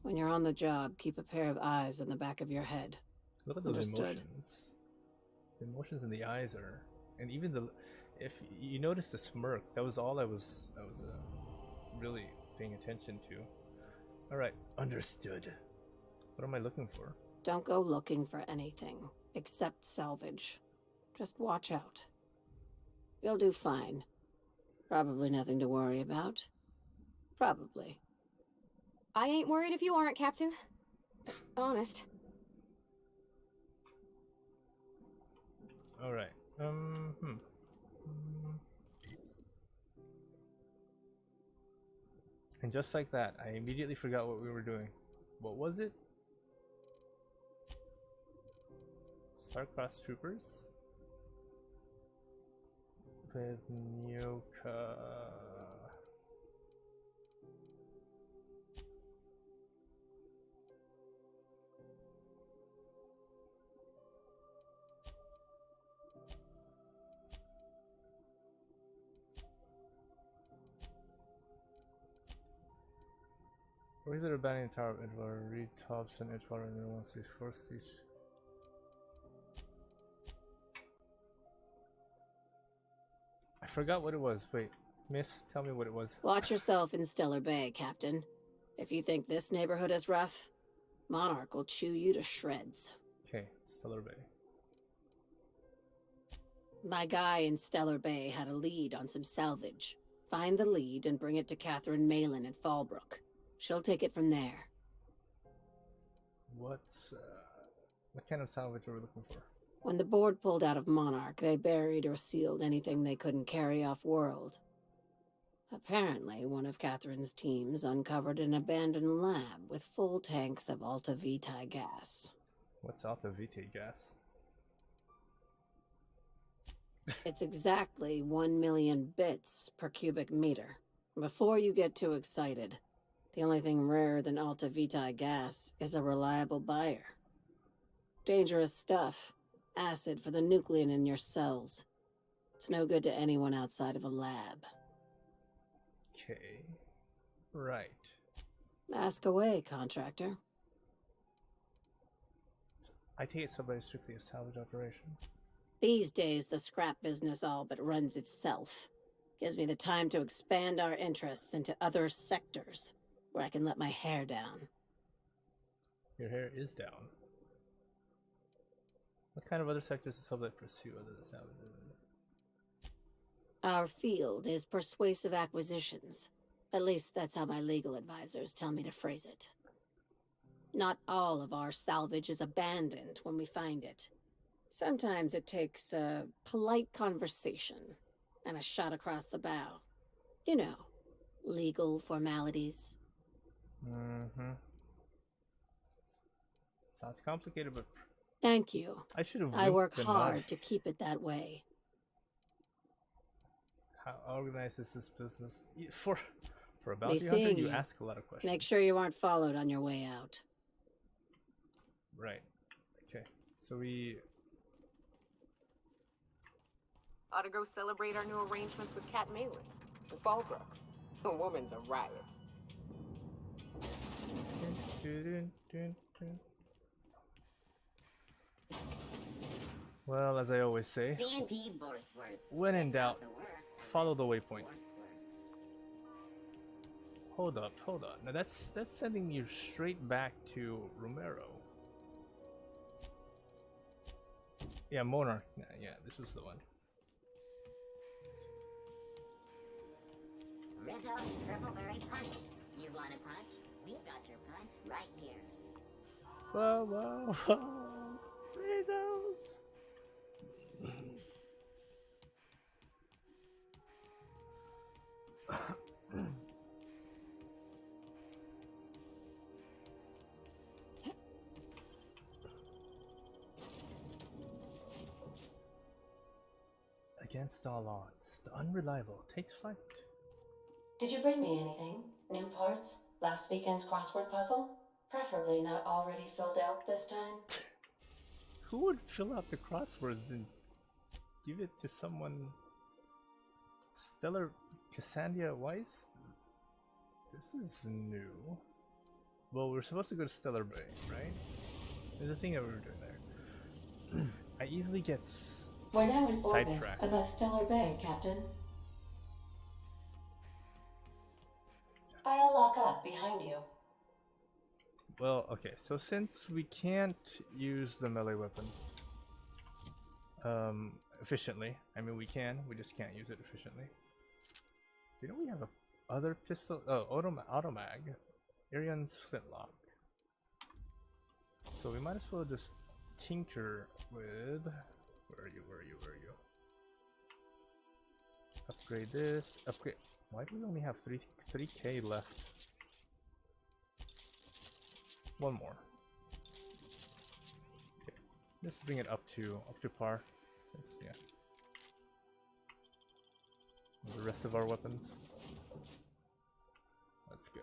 When you're on the job, keep a pair of eyes in the back of your head. Look at those Understood. emotions. The emotions in the eyes are, and even the, if you notice the smirk, that was all I was really paying attention to. All right, understood. What am I looking for? Don't go looking for anything, except salvage. Just watch out. You'll do fine. Probably nothing to worry about. Probably. I ain't worried if you aren't, Captain. Honest. All right. And just like that, I immediately forgot what we were doing. What was it? Star-Crossed Troopers? With Nyoka. Where is it abandoning Tower of Edgewater? Read Thompson, Edgewater, and then once these force these. I forgot what it was. Wait, Miss, tell me what it was. Watch yourself in Stellar Bay, Captain. If you think this neighborhood is rough, Monarch will chew you to shreds. Okay, Stellar Bay. My guy in Stellar Bay had a lead on some salvage. Find the lead and bring it to Catherine Malin at Fallbrook. She'll take it from there. What kind of salvage are we looking for? When the board pulled out of Monarch, they buried or sealed anything they couldn't carry off-world. Apparently, one of Catherine's teams uncovered an abandoned lab with full tanks of Alta Vitae gas. What's Alta Vitae gas? It's exactly 1 million bits per cubic meter. Before you get too excited, the only thing rarer than Alta Vitae gas is a reliable buyer. Dangerous stuff. Acid for the nuclein in your cells. It's no good to anyone outside of a lab. Okay. Right. Ask away, contractor. I take it somebody's strictly a salvage operation. These days, the scrap business all but runs itself. Gives me the time to expand our interests into other sectors, where I can let my hair down. Your hair is down. What kind of other sectors does Sublight pursue other than salvage? Our field is persuasive acquisitions. At least that's how my legal advisors tell me to phrase it. Not all of our salvage is abandoned when we find it. Sometimes it takes a polite conversation and a shot across the bow. You know, legal formalities. Mm-hmm. Sounds complicated, but... Thank you. I should have. I work hard to keep it that way. How organized is this business? For a bounty hunter, you ask a lot of questions. Make sure you aren't followed on your way out. Right. Okay. So we... Ought to go celebrate our new arrangements with Cat Malin in Fallbrook. The woman's a riot. Well, as I always say, when in doubt, follow the waypoint. Hold up. Now that's sending you straight back to Romero. Yeah, Monarch. Yeah, this was the one. Rizzo's Purple Berry Punch. You want a punch? We've got your punch right here. Whoa, whoa, whoa. Rizzo's. Against all odds, the unreliable takes flight. Did you bring me anything? New parts? Last weekend's crossword puzzle? Preferably not already filled out this time. Who would fill out the crosswords and give it to someone? Stellar Cassandra Weiss? This is new. Well, we're supposed to go to Stellar Bay, right? There's a thing that we were doing there. I easily get We're now in orbit sidetracked. above Stellar Bay, Captain. I'll lock up behind you. Well, okay, so since we can't use the melee weapon efficiently, I mean we can, we just can't use it efficiently. Do you know we have a other pistol? Oh, automag. Arian's flintlock. So we might as well just tinker with... Where are you? Upgrade this, upgrade... Why do we only have 3k left? One more. Okay, let's bring it up to par. Since, yeah. The rest of our weapons. Let's go.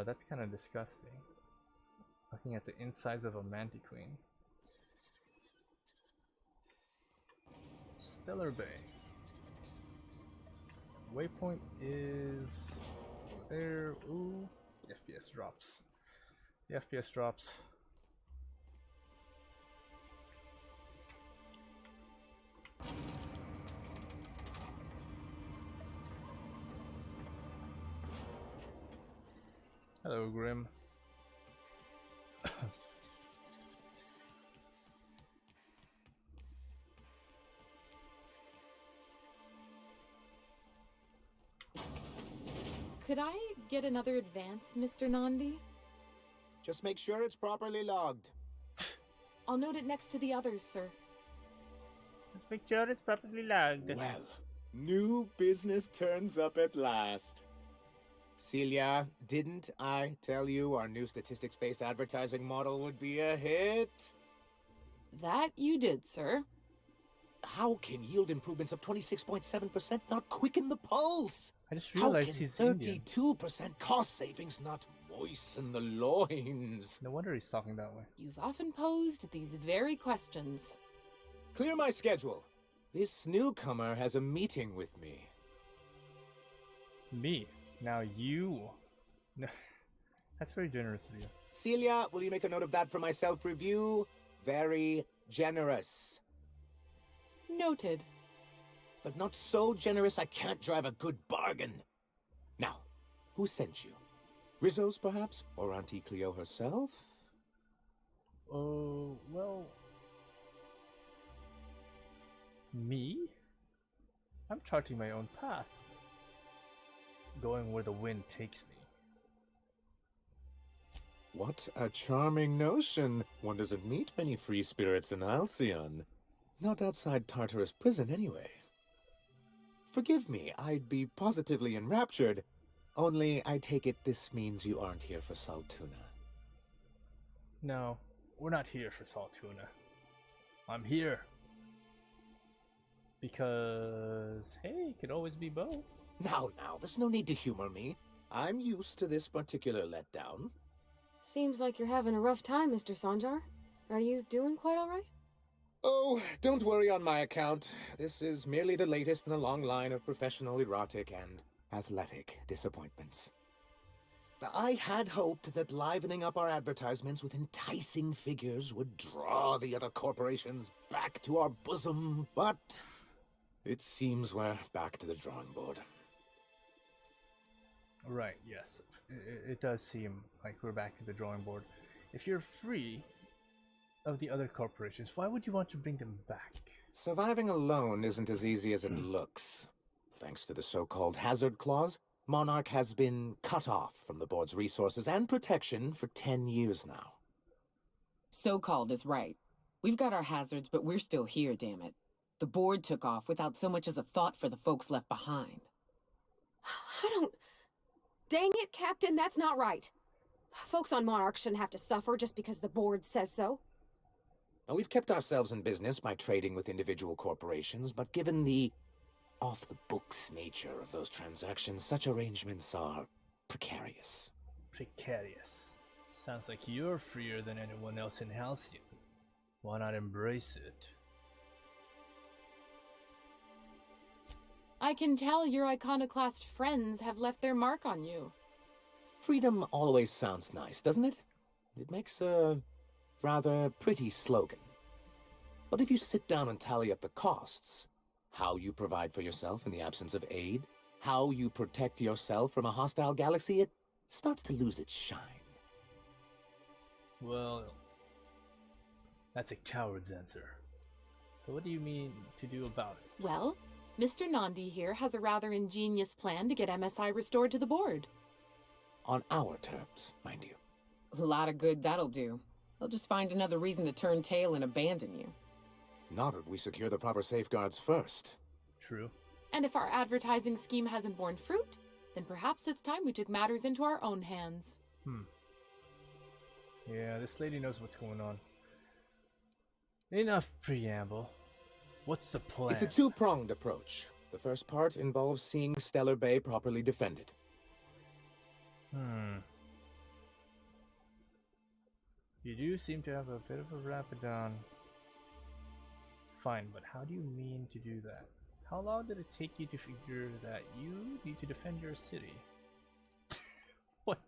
That's kind of disgusting. Looking at the insides of a mantiqueen. Stellar Bay. Waypoint is over there. Ooh, the FPS drops. The FPS drops. Hello, Grim. Could I get another advance, Mr. Nandi? Just make sure it's properly logged. I'll note it next to the others, sir. Just make sure it's properly logged. Well, new business turns up at last. Celia, didn't I tell you our new statistics-based advertising model would be a hit? That you did, sir. How can yield improvements of 26.7% not quicken the pulse? I just realized he's Indian. 32% cost savings not moisten the loins? No wonder he's talking that way. You've often posed these very questions. Clear my schedule. This newcomer has a meeting with me. Me? Now you? No, that's very generous of you. Celia, will you make a note of that for my self-review? Very generous. Noted. But not so generous I can't drive a good bargain. Now, who sent you? Rizzo's, perhaps? Or Auntie Cleo herself? Oh, well... Me? I'm charting my own path. Going where the wind takes me. What a charming notion. One doesn't meet many free spirits in Halcyon. Not outside Tartarus prison, anyway. Forgive me, I'd be positively enraptured. Only, I take it this means you aren't here for Saltuna. No, we're not here for Saltuna. I'm here because, hey, it could always be both. Now, there's no need to humor me. I'm used to this particular letdown. Seems like you're having a rough time, Mr. Sanjar. Are you doing quite all right? Oh, don't worry on my account. This is merely the latest in a long line of professional erotic and athletic disappointments. I had hoped that livening up our advertisements with enticing figures would draw the other corporations back to our bosom, but it seems we're back to the drawing board. Right, yes. It does seem like we're back to the drawing board. If you're free, of the other corporations. Why would you want to bring them back? Surviving alone isn't as easy as it looks. Thanks to the so-called hazard clause, Monarch has been cut off from the board's resources and protection for 10 years now. So-called is right. We've got our hazards, but we're still here, damn it. The board took off without so much as a thought for the folks left behind. I don't... Dang it, Captain, that's not right. Folks on Monarch shouldn't have to suffer just because the board says so. Now, we've kept ourselves in business by trading with individual corporations, but given the off-the-books nature of those transactions, such arrangements are precarious. Precarious. Sounds like you're freer than anyone else in Halcyon. Why not embrace it? I can tell your iconoclast friends have left their mark on you. Freedom always sounds nice, doesn't it? It makes a rather pretty slogan. But if you sit down and tally up the costs, how you provide for yourself in the absence of aid, how you protect yourself from a hostile galaxy, it starts to lose its shine. Well, that's a coward's answer. So what do you mean to do about it? Well, Mr. Nandi here has a rather ingenious plan to get MSI restored to the board. On our terms, mind you. A lot of good that'll do. They'll just find another reason to turn tail and abandon you. Not if we secure the proper safeguards first. True. And if our advertising scheme hasn't borne fruit, then perhaps it's time we took matters into our own hands. Yeah, this lady knows what's going on. Enough preamble. What's the plan? It's a two-pronged approach. The first part involves seeing Stellar Bay properly defended. You do seem to have a bit of a Raptidon. Fine, but how do you mean to do that? How long did it take you to figure that you need to defend your city? What?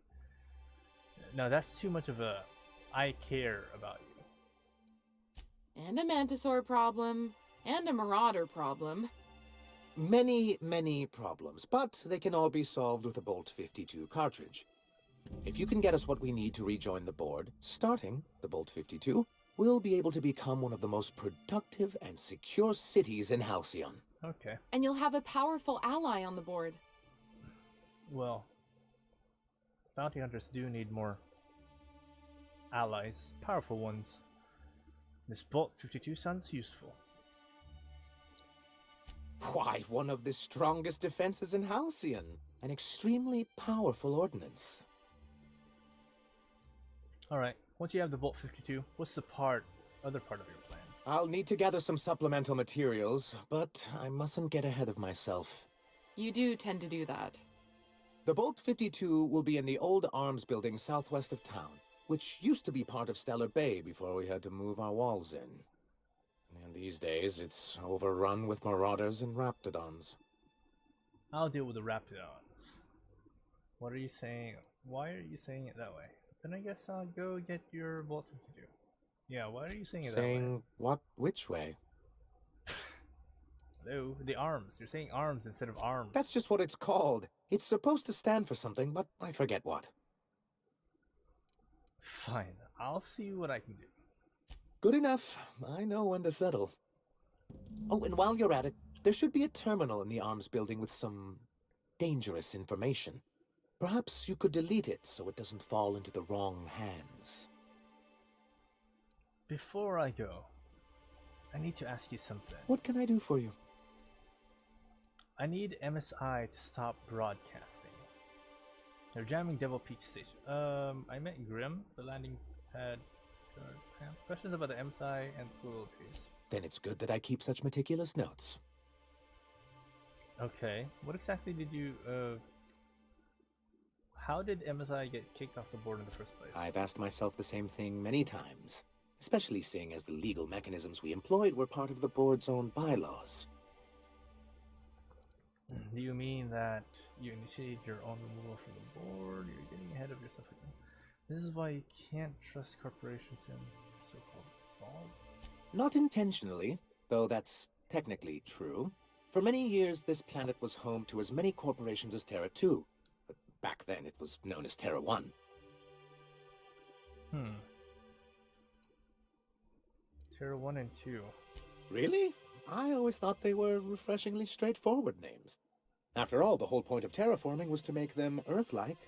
No, that's too much of a I care about you. And a Mantisaur problem, and a Marauder problem. Many, many problems, but they can all be solved with a Bolt 52 cartridge. If you can get us what we need to rejoin the board, starting the Bolt 52, we'll be able to become one of the most productive and secure cities in Halcyon. Okay. And you'll have a powerful ally on the board. Well, bounty hunters do need more allies, powerful ones. This Bolt 52 sounds useful. Why, one of the strongest defenses in Halcyon. An extremely powerful ordnance. Alright, once you have the Bolt 52, what's the other part of your plan? I'll need to gather some supplemental materials, but I mustn't get ahead of myself. You do tend to do that. The Bolt 52 will be in the old arms building southwest of town, which used to be part of Stellar Bay before we had to move our walls in. And these days, it's overrun with marauders and Raptidons. I'll deal with the Raptidons. What are you saying? Why are you saying it that way? Then I guess I'll go get your Bolt 52. Yeah, why are you saying it that way? Saying what? Which way? No, the arms. You're saying arms instead of arms. That's just what it's called. It's supposed to stand for something, but I forget what. Fine, I'll see what I can do. Good enough. I know when to settle. Oh, and while you're at it, there should be a terminal in the arms building with some dangerous information. Perhaps you could delete it so it doesn't fall into the wrong hands. Before I go, I need to ask you something. What can I do for you? I need MSI to stop broadcasting. They're jamming Devil Peach Station. I met Grim, the landing pad. Questions about the MSI and loyalties. Then it's good that I keep such meticulous notes. Okay, what exactly did you, how did MSI get kicked off the board in the first place? I've asked myself the same thing many times, especially seeing as the legal mechanisms we employed were part of the board's own bylaws. Do you mean that you initiate your own removal from the board? You're getting ahead of yourself again. This is why you can't trust corporations and so-called laws? Not intentionally, though that's technically true. For many years, this planet was home to as many corporations as Terra 2. But back then, it was known as Terra 1. Tier 1 and 2. Really? I always thought they were refreshingly straightforward names. After all, the whole point of terraforming was to make them Earth-like.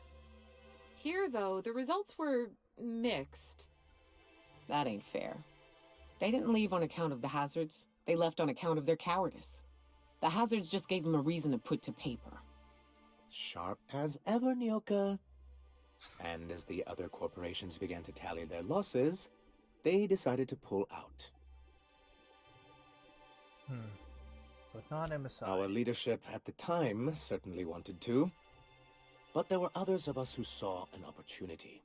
Here, though, the results were mixed. That ain't fair. They didn't leave on account of the hazards. They left on account of their cowardice. The hazards just gave them a reason to put to paper. Sharp as ever, Nyoka. And as the other corporations began to tally their losses, they decided to pull out. But not MSI. Our leadership at the time certainly wanted to. But there were others of us who saw an opportunity.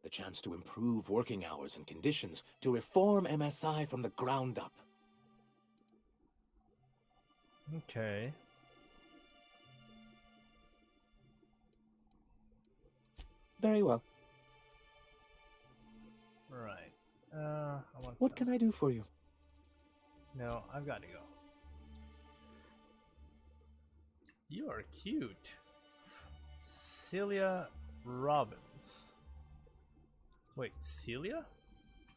The chance to improve working hours and conditions, to reform MSI from the ground up. Okay. Very well. Right. I want What can I do for you? No, I've got to go. You are cute. Celia Robbins. Wait, Celia?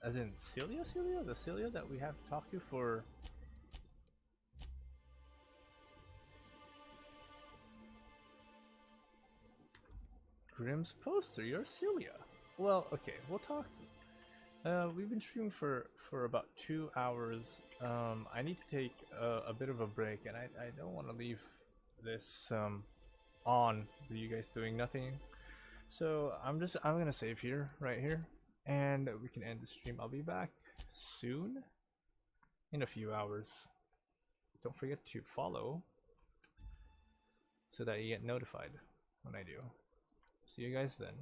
As in Celia? Celia? The Celia that we have to talk to for... Grimm's poster, you're Celia. Well, okay, we'll talk. We've been streaming for about 2 hours. I need to take a bit of a break, and I don't want to leave this on with you guys doing nothing. So I'm gonna save here, right here, and we can end the stream. I'll be back soon, in a few hours. Don't forget to follow so that you get notified when I do. See you guys then.